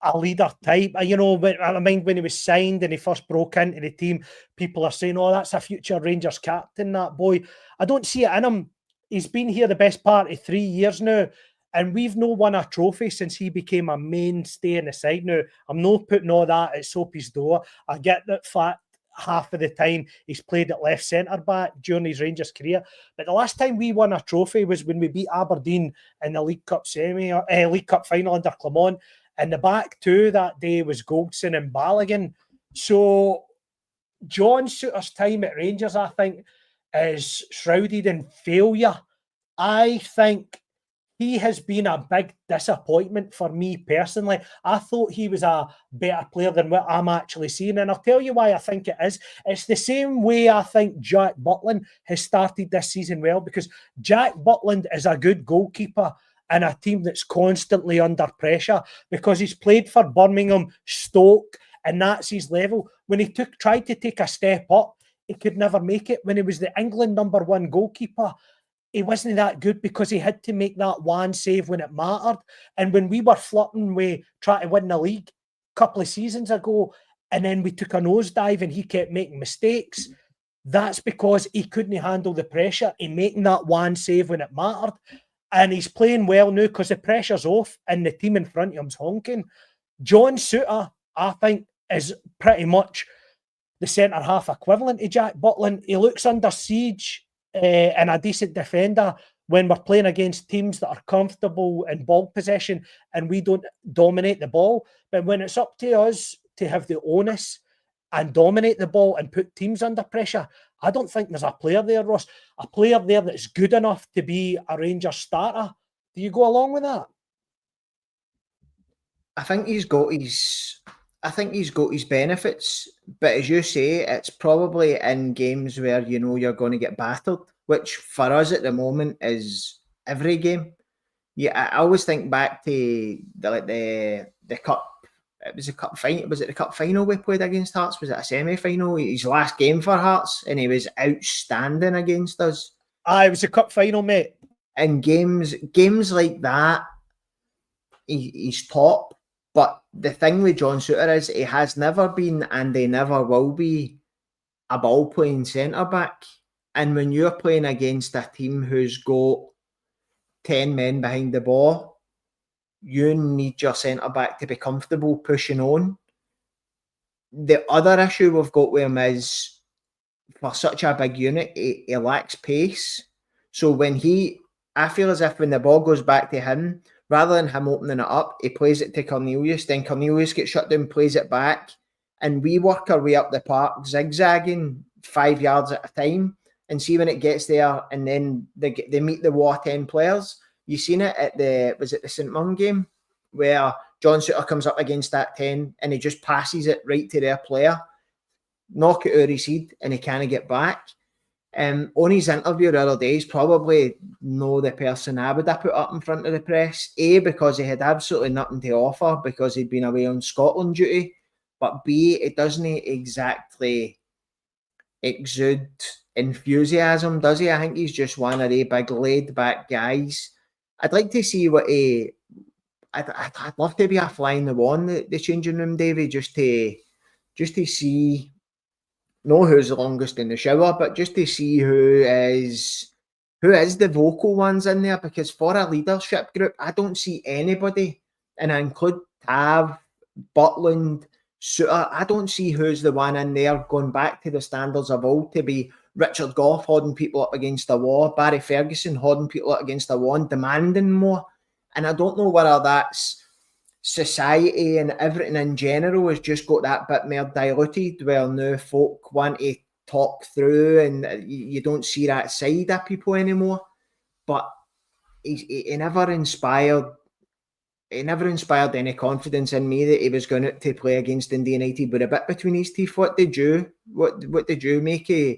a leader type. You know, I mean, when he was signed and he first broke into the team, people are saying, oh, that's a future Rangers captain, that boy. I don't see it in him. He's been here the best part of 3 years now, and we've no won a trophy since he became a mainstay in the side. Now, I'm not putting all that at Soapy's door. I get that fact half of the time he's played at left centre-back during his Rangers career. But the last time we won a trophy was when we beat Aberdeen in the League Cup League Cup final under Clement. And the back two that day was Goldson and Balogun. So John Souttar's time at Rangers, I think, is shrouded in failure. I think he has been a big disappointment for me personally. I thought he was a better player than what I'm actually seeing. And I'll tell you why I think it is. It's the same way I think Jack Butland has started this season well, because Jack Butland is a good goalkeeper in a team that's constantly under pressure, because he's played for Birmingham, Stoke, and that's his level. When he tried to take a step up, he could never make it. When he was the England #1 goalkeeper, he wasn't that good because he had to make that one save when it mattered. And when we were flirting with trying to win the league a couple of seasons ago, and then we took a nosedive and he kept making mistakes, that's because he couldn't handle the pressure in making that one save when it mattered. And he's playing well now because the pressure's off and the team in front of him's honking. John Souttar, I think, is pretty much the centre-half equivalent to Jack Butland. He looks under siege and a decent defender, when we're playing against teams that are comfortable in ball possession and we don't dominate the ball. But when it's up to us to have the onus and dominate the ball and put teams under pressure, I don't think there's a player there, Ross, a player there that's good enough to be a Rangers starter. Do you go along with that? I think he's got his benefits, but as you say, it's probably in games where you know you're going to get battered, which for us at the moment is every game. Yeah, I always think back to the cup. It was a cup final. Was it the cup final we played against Hearts? Was it a semi-final? His last game for Hearts, and he was outstanding against us. It was a cup final, mate. In games like that, he's top. But the thing with John Souttar is he has never been and he never will be a ball-playing centre-back. And when you're playing against a team who's got 10 men behind the ball, you need your centre-back to be comfortable pushing on. The other issue we've got with him is, for such a big unit, he lacks pace. So I feel as if when the ball goes back to him, rather than him opening it up, he plays it to Cornelius. Then Cornelius gets shut down, plays it back. And we work our way up the park, zigzagging 5 yards at a time. And see when it gets there, and then they meet the wall 10 players. You seen it at the St. Mirren game, where John Souttar comes up against that 10 and he just passes it right to their player. Knock it out his head and he can't get back. On his interview the other day, he's probably no the person I would have put up in front of the press. A, because he had absolutely nothing to offer because he'd been away on Scotland duty. But B, it doesn't exactly exude enthusiasm, does he? I think he's just one of the big laid-back guys. I'd like to see what I'd love to be a fly in the wall in the changing room, Davie, just to see, not who's the longest in the shower, but just to see who is the vocal ones in there, because for a leadership group, I don't see anybody, and I include Tav, Butland, Souttar, I don't see who's the one in there going back to the standards of old to be Richard Gough holding people up against the wall, Barry Ferguson holding people up against the wall and demanding more. And I don't know whether that's society and everything in general has just got that bit more diluted, where now folk want to talk through and you don't see that side of people anymore. But he never inspired any confidence in me that he was going to play against Dundee United with a bit between his teeth. What did you make of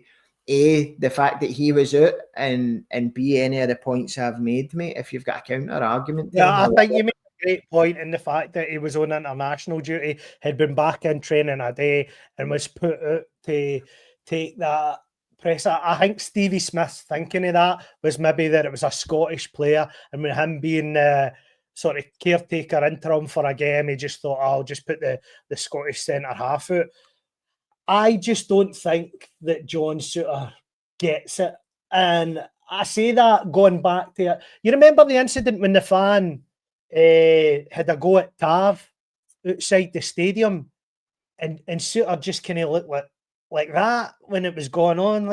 A, the fact that he was out, and B, any of the points I've made, mate, if you've got a counter argument? Yeah, I think you made a great point in the fact that he was on international duty, had been back in training a day and was put out to take that presser. I think Stevie Smith's thinking of that was maybe that it was a Scottish player, and with him being sort of caretaker interim for a game, he just thought, I'll just put the Scottish centre half out. I just don't think that John Souttar gets it. And I say that going back to it. You remember the incident when the fan had a go at Tav outside the stadium, and Souttar just kind of looked like that when it was going on.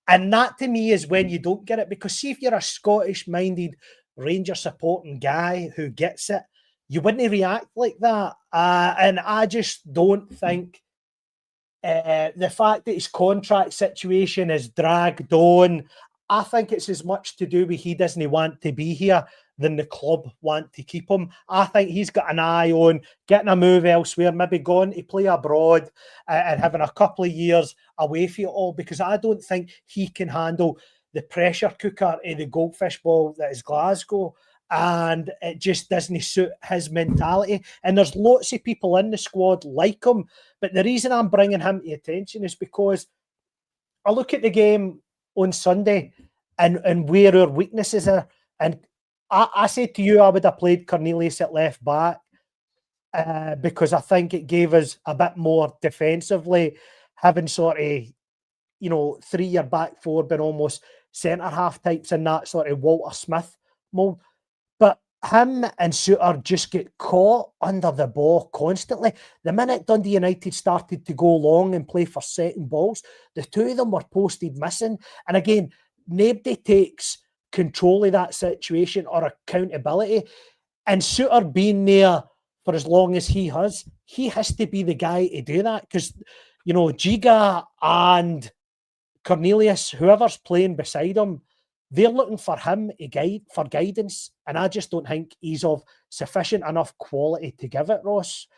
And that to me is when you don't get it, because see, if you're a Scottish-minded Ranger supporting guy who gets it, you wouldn't react like that. And I just don't think the fact that his contract situation is dragged on, I think it's as much to do with he doesn't want to be here than the club want to keep him. I think he's got an eye on getting a move elsewhere, maybe going to play abroad and having a couple of years away from it all, because I don't think he can handle the pressure cooker of the goldfish ball that is Glasgow, and it just doesn't suit his mentality. And there's lots of people in the squad like him, but the reason I'm bringing him to attention is because I look at the game on Sunday and where our weaknesses are, and I said to you I would have played Cornelius at left back because I think it gave us a bit more defensively, having sort of, 3-year back four, but almost centre half types in that sort of Walter Smith mould. But him and Souttar just get caught under the ball constantly. The minute Dundee United started to go long and play for second balls, the two of them were posted missing. And again, nobody takes control of that situation or accountability. And Suter being there for as long as he has to be the guy to do that, because, you know, Giga and Cornelius, whoever's playing beside him, they're looking for him to guide for guidance, and I just don't think he's of sufficient enough quality to give it, Ross.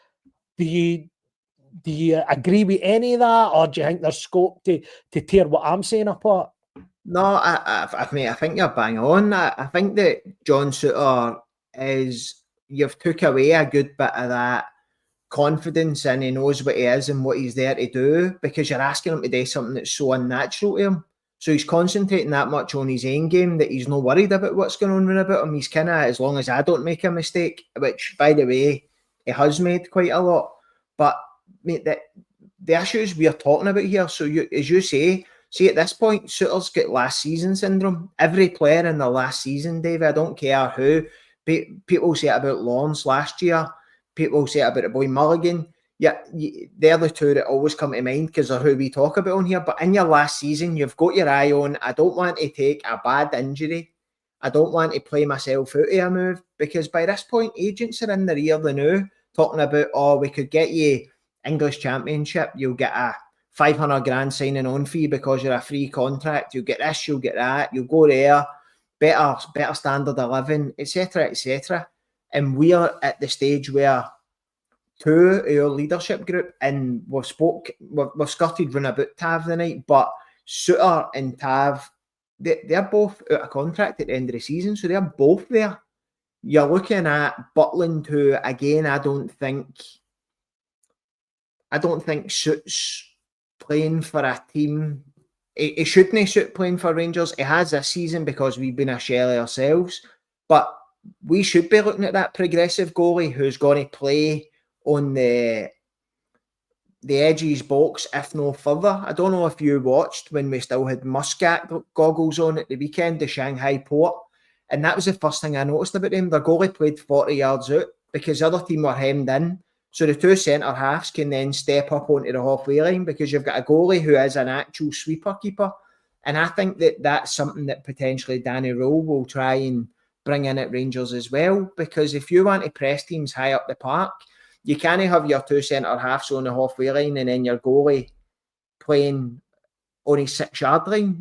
Do you agree with any of that, or do you think there's scope to tear what I'm saying apart? No, I think you're bang on. I think that John Suter you've took away a good bit of that confidence, and he knows what he is and what he's there to do, because you're asking him to do something that's so unnatural to him. So he's concentrating that much on his end game that he's not worried about what's going on about him. He's kind of, as long as I don't make a mistake, which, by the way, he has made quite a lot. But mate, the issues we are talking about here, so as you say, see, at this point, Suter's got last season syndrome. Every player in the last season, Davie, I don't care who. People say it about Lawrence last year. People say it about the boy Mulligan. Yeah, they're the two that always come to mind because of who we talk about on here. But in your last season, you've got your eye on, I don't want to take a bad injury. I don't want to play myself out of a move, because by this point, agents are in the rear the now, talking about, oh, we could get you English Championship. You'll get a 500 grand signing on fee because you're a free contract. You'll get this, you'll get that. You'll go there, better standard of living, etc., etc. And we are at the stage where two of our leadership group, and we've skirted round about Tav the night, but Suter and Tav, they're both out of contract at the end of the season, so they're both there. You're looking at Butland, who, again, I don't think suits playing for a team. He shouldn't suit playing for Rangers. He has this season because we've been a shell ourselves, but we should be looking at that progressive goalie who's going to play on the edge of his box, if no further. I don't know if you watched when we still had Muscat goggles on at the weekend, the Shanghai Port, and that was the first thing I noticed about him. The goalie played 40 yards out because the other team were hemmed in. So the two centre halves can then step up onto the halfway line because you've got a goalie who is an actual sweeper keeper. And I think that that's something that potentially Danny Röhl will try and bring in at Rangers as well, because if you want to press teams high up the park, you can't have your two centre halves on the halfway line and then your goalie playing on his 6-yard line.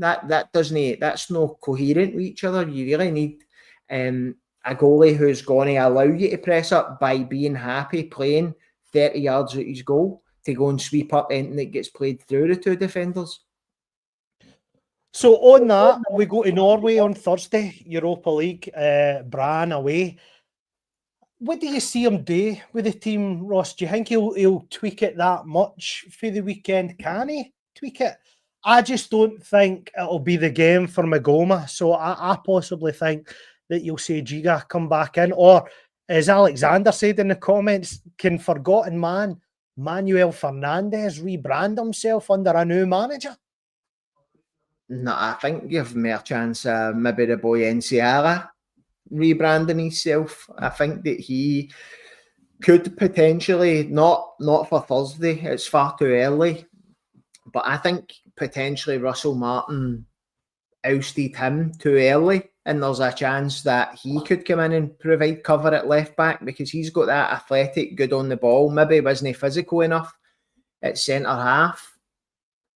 That's not coherent with each other. You really need a goalie who's going to allow you to press up by being happy playing 30 yards out his goal to go and sweep up anything that gets played through the two defenders. So on that, we go to Norway on Thursday, Europa League, Brann away. What do you see him do with the team, Ross? Do you think he'll tweak it that much for the weekend? Can he tweak it? I just don't think it'll be the game for Magoma. So I possibly think that you'll see Giga come back in. Or, as Alexander said in the comments, can forgotten man Manuel Fernandez rebrand himself under a new manager? No, I think you've more chance maybe the boy Enciara rebranding himself. I think that he could potentially, not for Thursday, it's far too early, but I think potentially Russell Martin ousted him too early, and there's a chance that he could come in and provide cover at left back because he's got that athletic, good on the ball. Maybe wasn't physical enough at centre half.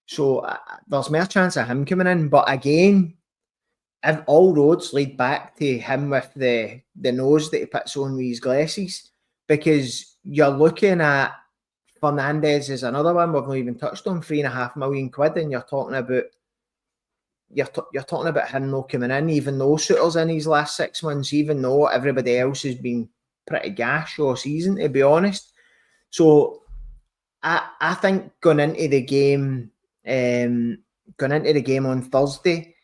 So there's more chance of him coming in. But again, if all roads lead back to him with the nose that he puts on with his glasses, because you're looking at Fernandez is another one we've not even touched on, £3.5 million, and you're talking about him not coming in, even though Suter's in his last 6 months, even though everybody else has been pretty gash all season, to be honest. So I think going into the game on Thursday,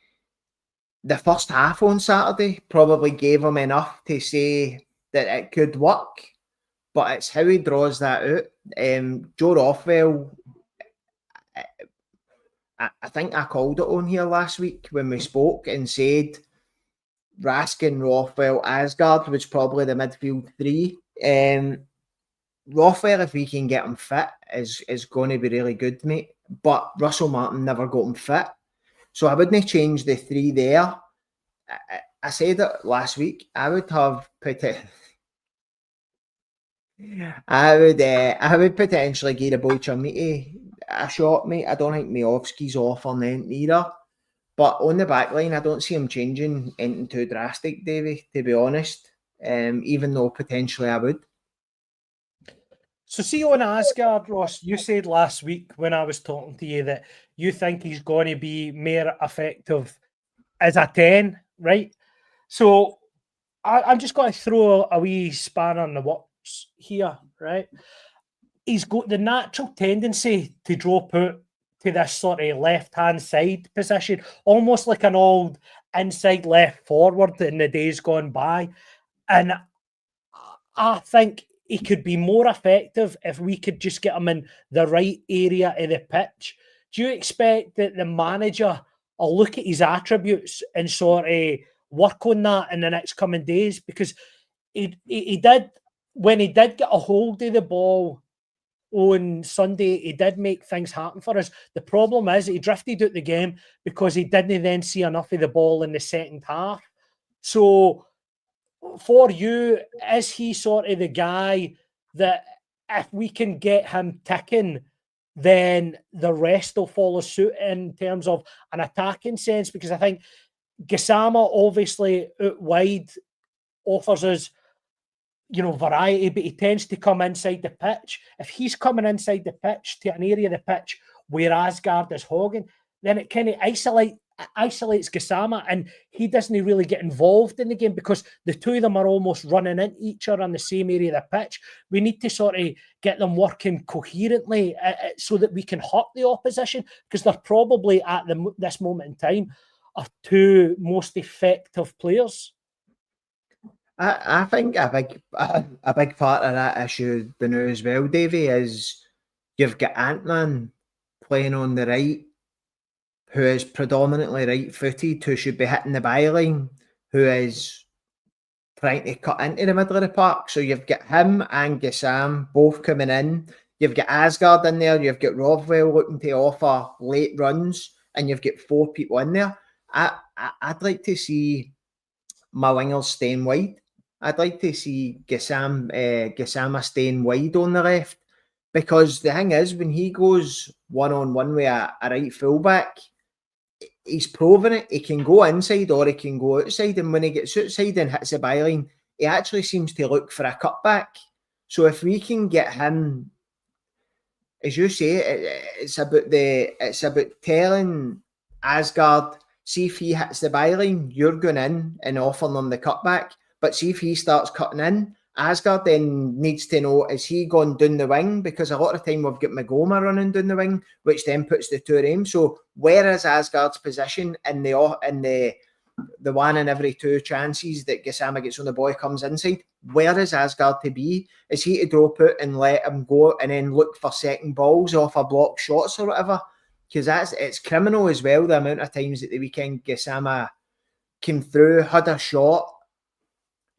the first half on Saturday probably gave him enough to say that it could work, but it's how he draws that out. Joe Rothwell, I think I called it on here last week when we spoke and said Raskin, Rothwell, Asgard was probably the midfield three. Rothwell, if we can get him fit, is going to be really good, mate. But Russell Martin never got him fit. So I wouldn't change the three there. I said it last week. I would potentially give the boy Chermiti a shot, mate. I don't think Miovski's off on either. But on the back line, I don't see him changing anything too drastic, Davie, to be honest. Even though potentially I would. So see on Asgard, Ross, you said last week when I was talking to you that you think he's going to be more effective as a 10, right? So I'm just going to throw a wee spanner in the works here, right? He's got the natural tendency to drop out to this sort of left-hand side position, almost like an old inside left forward in the days gone by. And I think he could be more effective if we could just get him in the right area of the pitch. Do you expect that the manager will look at his attributes and sort of work on that in the next coming days? Because he did, when he did get a hold of the ball on Sunday, he did make things happen for us. The problem is he drifted out the game because he didn't then see enough of the ball in the second half. So for you, is he sort of the guy that if we can get him ticking, then the rest will follow suit in terms of an attacking sense? Because I think Gassama obviously out wide offers us, variety, but he tends to come inside the pitch. If he's coming inside the pitch to an area of the pitch where Asgard is hogging, then it kind of isolates Gassama, and he doesn't really get involved in the game because the two of them are almost running into each other in the same area of the pitch. We need to sort of get them working coherently so that we can hurt the opposition, because they're probably at this moment in time our two most effective players. I think a big part of that issue now as well, Davie, is you've got Ant-Man playing on the right, who is predominantly right-footed, who should be hitting the byline, who is trying to cut into the middle of the park. So you've got him and Gassam both coming in. You've got Asgard in there. You've got Rovwell looking to offer late runs, and you've got four people in there. I'd like to see my wingers staying wide. I'd like to see Gassama staying wide on the left, because the thing is, when he goes one-on-one with a right fullback, he's proven it. He can go inside or he can go outside, and when he gets outside and hits the byline, he actually seems to look for a cutback. So if we can get him, as you say, it's about telling Asgard, see if he hits the byline, you're going in and offering him the cutback. But see if he starts cutting in, Asgard then needs to know, is he going down the wing? Because a lot of the time we've got Magoma running down the wing, which then puts the two of them. So where is Asgard's position in the one in every two chances that Gassama gets on the ball, comes inside? Where is Asgard to be? Is he to drop out and let him go and then look for second balls off a block shots or whatever? Because it's criminal as well, the amount of times at the weekend Gassama came through, had a shot,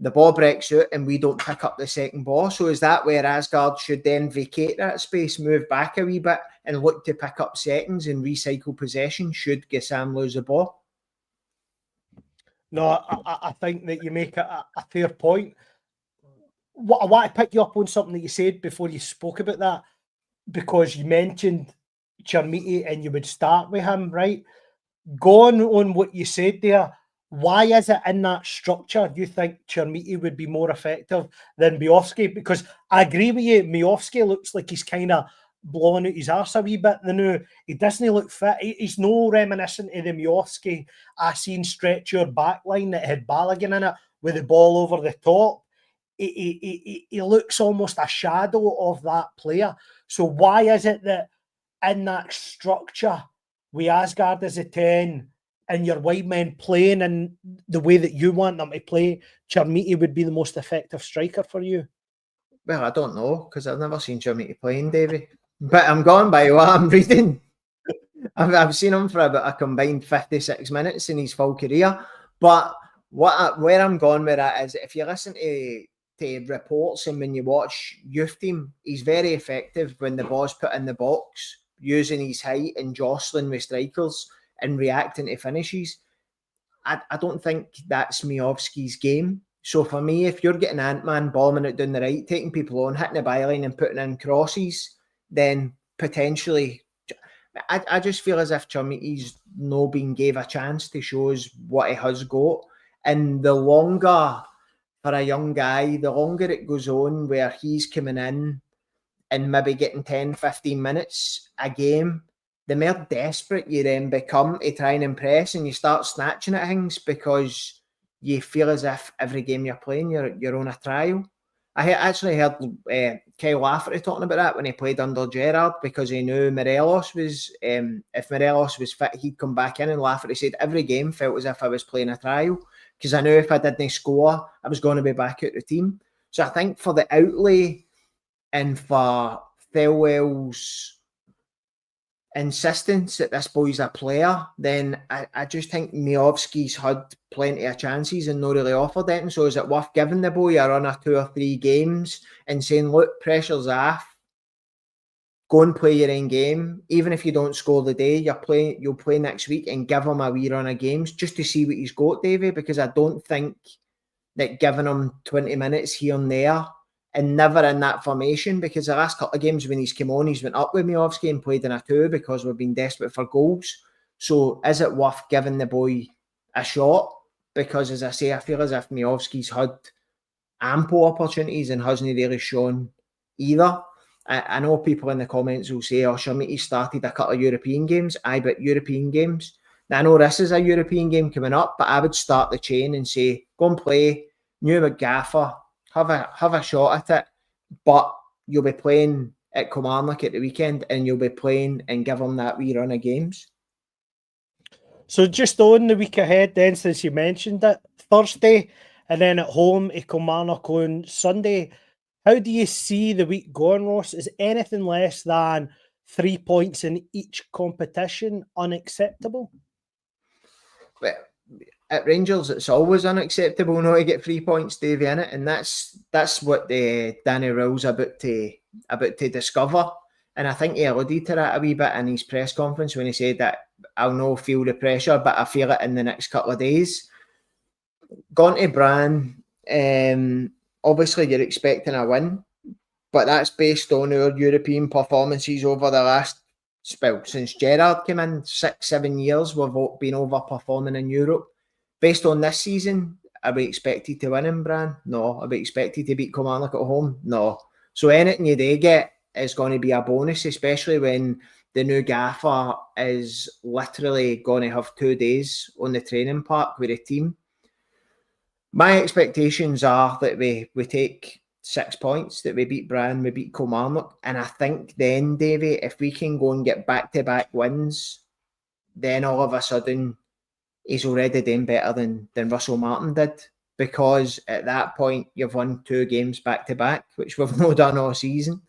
the ball breaks out and we don't pick up the second ball. So is that where Asgard should then vacate that space, move back a wee bit and look to pick up seconds and recycle possession should Gassam lose the ball? No, I think that you make a fair point. I want to pick you up on something that you said before you spoke about that, because you mentioned Chermiti and you would start with him, right? Going on what you said there, why is it in that structure you think Chermiti would be more effective than Miovski? Because I agree with you, Miovski looks like he's kind of blowing out his arse a wee bit. He doesn't look fit. He's no reminiscent of the Miovski I seen stretch your back line that had Balogun in it with the ball over the top. He looks almost a shadow of that player. So why is it that in that structure, with Asgard as a 10 and your wide men playing in the way that you want them to play, Chermiti would be the most effective striker for you? Well, I don't know, because I've never seen Chermiti playing, Davie. But I'm going by what I'm reading. I've seen him for about a combined 56 minutes in his full career. But where I'm going with that is, if you listen to reports and when you watch youth team, he's very effective when the ball's put in the box, using his height and jostling with strikers and reacting to finishes. I don't think that's Miovski's game. So for me, if you're getting Ant-Man bombing it down the right, taking people on, hitting the byline and putting in crosses, then potentially, I just feel as if Chermiti's no been gave a chance to show us what he has got. And the longer, for a young guy, the longer it goes on where he's coming in and maybe getting 10, 15 minutes a game, the more desperate you then become to try and impress, and you start snatching at things because you feel as if every game you're playing, you're on a trial. I actually heard Kyle Lafferty talking about that when he played under Gerrard, because he knew Morelos was, if Morelos was fit, he'd come back in, and Lafferty said every game felt as if I was playing a trial, because I knew if I didn't score, I was going to be back out the team. So I think for the outlay and for Thelwell's insistence that this boy's a player, then I just think Miovski's had plenty of chances and not really offered it. And so is it worth giving the boy a run of 2 or 3 games and saying, look, pressure's off, go and play your own game. Even if you don't score the day, you'll play next week, and give him a wee run of games just to see what he's got, Davie, because I don't think that giving him 20 minutes here and there, and never in that formation, because the last couple of games when he's come on, he's went up with Miovski and played in a 2 because we've been desperate for goals. So is it worth giving the boy a shot? Because as I say, I feel as if Miovski's had ample opportunities and hasn't really shown either. I know people in the comments will say, oh, Chermiti started a couple of European games. Aye, but European games. Now, I know this is a European game coming up, but I would start the chain and say, go and play New McGaffer, have a shot at it, but you'll be playing at Kilmarnock at the weekend, and you'll be playing and give them that wee run of games. So just on the week ahead then, since you mentioned it, Thursday, and then at home at Kilmarnock on Sunday, how do you see the week going, Ross? Is anything less than 3 points in each competition unacceptable? But at Rangers, it's always unacceptable not to get 3 points, Davie, in it, and that's what Danny Röhl's about to discover. And I think he alluded to that a wee bit in his press conference when he said that I'll not feel the pressure, but I feel it in the next couple of days. Gone to Bran, obviously you're expecting a win, but that's based on our European performances over the last spell. Since Gerrard came in, 6-7 years, we've been overperforming in Europe. Based on this season, are we expected to win in Bran? No. Are we expected to beat Kilmarnock at home? No. So anything you do get is going to be a bonus, especially when the new gaffer is literally going to have 2 days on the training park with the team. My expectations are that we take 6 points, that we beat Bran, we beat Kilmarnock, and I think then, Davie, if we can go and get back-to-back wins, then all of a sudden he's already doing better than Russell Martin did, because at that point you've won 2 games back-to-back, which we've not done all season.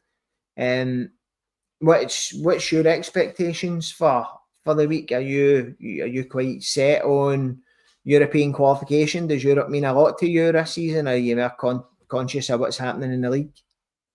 What's your expectations for the week? Are you quite set on European qualification? Does Europe mean a lot to you this season? Are you more conscious of what's happening in the league?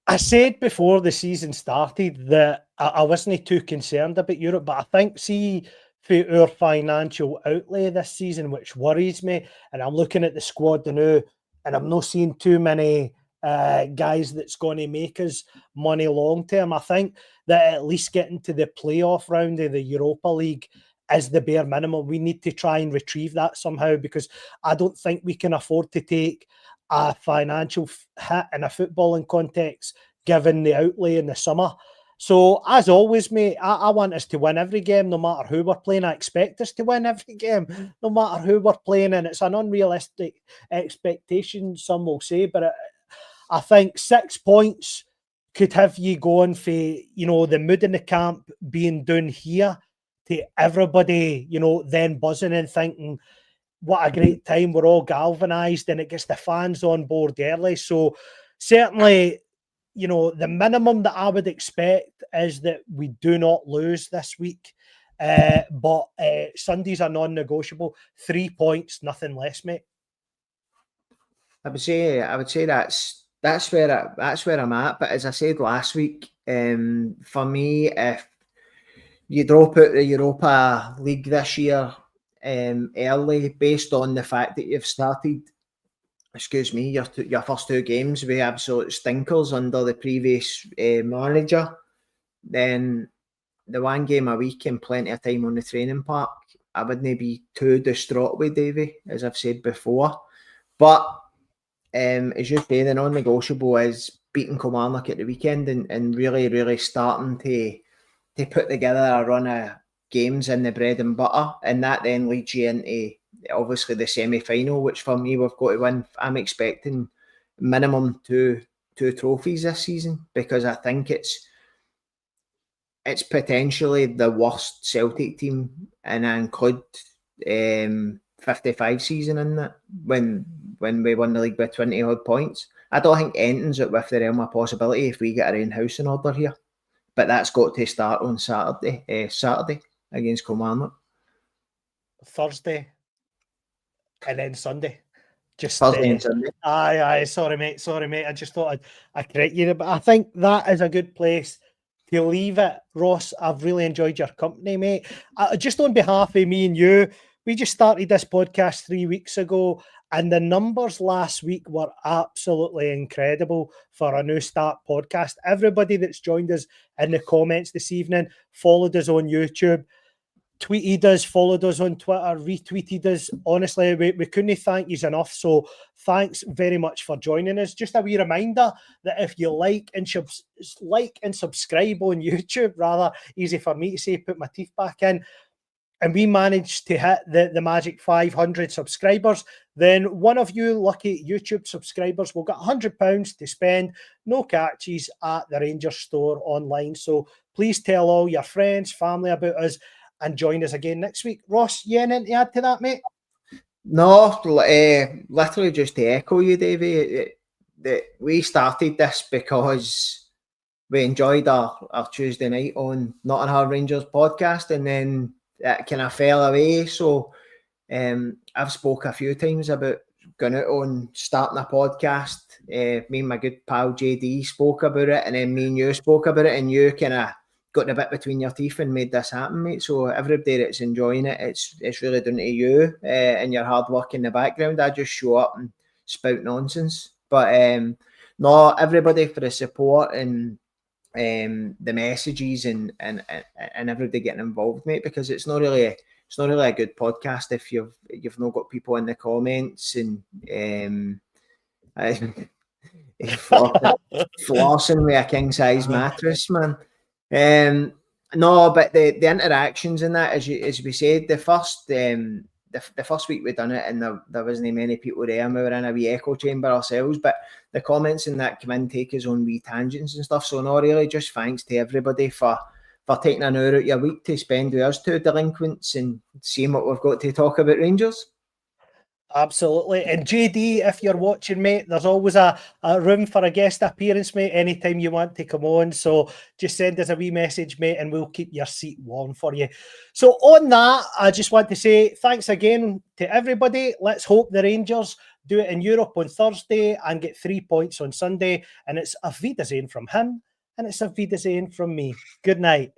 I said before the season started that I wasn't too concerned about Europe, but I think, see, for our financial outlay this season, which worries me, and I'm looking at the squad now, and I'm not seeing too many guys that's going to make us money long term. I think that at least getting to the playoff round of the Europa League is the bare minimum. We need to try and retrieve that somehow, because I don't think we can afford to take a financial hit in a footballing context given the outlay in the summer. So as always, mate, I want us to win every game, no matter who we're playing. I expect us to win every game, no matter who we're playing, and it's an unrealistic expectation, some will say, but I think 6 points could have you going for, the mood in the camp being down here to everybody, then buzzing and thinking, what a great time, we're all galvanised, and it gets the fans on board early. So certainly, the minimum that I would expect is that we do not lose this week. But Sundays are non-negotiable. 3 points, nothing less, mate. I would say that's where I'm at. But as I said last week, for me, if you drop out the Europa League this year, early based on the fact that you've started, your first 2 games with absolute stinkers under the previous manager, then the 1 game a week and plenty of time on the training park, I wouldn't be too distraught with Davie, as I've said before. But as you say, the non-negotiable is beating Kilmarnock at the weekend and really, really starting to put together a run of games in the bread and butter, and that then leads you into obviously the semi-final, which for me we've got to win. I'm expecting minimum two trophies this season, because I think it's potentially the worst Celtic team, and I include 55 season in that, when we won the league by 20 odd points. I don't think anything's with the realm of possibility if we get our own house in order here, but that's got to start on Saturday against Kilmarnock. Thursday and then Sunday. Just Thursday and Sunday. Aye. Sorry, mate. I just thought I'd correct you, but I think that is a good place to leave it. Ross, I've really enjoyed your company, mate. Just on behalf of me and you, we just started this podcast 3 weeks ago, and the numbers last week were absolutely incredible for a new start podcast. Everybody that's joined us in the comments this evening, followed us on YouTube, tweeted us, followed us on Twitter, retweeted us. Honestly, we couldn't thank you enough. So thanks very much for joining us. Just a wee reminder that if you like and subscribe on YouTube, rather easy for me to say, put my teeth back in, and we managed to hit the magic 500 subscribers, then one of you lucky YouTube subscribers will get £100 to spend, no catches, at the Rangers store online. So please tell all your friends, family about us, and join us again next week. Ross, you anything to add to that, mate? No, literally just to echo you, Davie, that we started this because we enjoyed our Tuesday night on Nottingham Rangers podcast, and then it kind of fell away. So I've spoke a few times about going out on starting a podcast. Me and my good pal JD spoke about it, and then me and you spoke about it, and you kind of got a bit between your teeth and made this happen, mate. So everybody that's enjoying it, it's really down to you and your hard work in the background. I just show up and spout nonsense. But no, everybody for the support and the messages and everybody getting involved, mate, because it's not really a good podcast if you've not got people in the comments and flossing with a king size mattress, man. No, but the interactions in that, as we said, the first week we done it, and there wasn't many people there, and we were in a wee echo chamber ourselves, but the comments in that come in, take us on wee tangents and stuff. So no, really just thanks to everybody for taking an hour out your week to spend with us two delinquents and seeing what we've got to talk about Rangers. Absolutely. And JD, if you're watching, mate, there's always a room for a guest appearance, mate, anytime you want to come on. So just send us a wee message, mate, and we'll keep your seat warm for you. So on that, I just want to say thanks again to everybody. Let's hope the Rangers do it in Europe on Thursday and get 3 points on Sunday. And it's Auf Wiedersehen from him, and it's Auf Wiedersehen from me. Good night.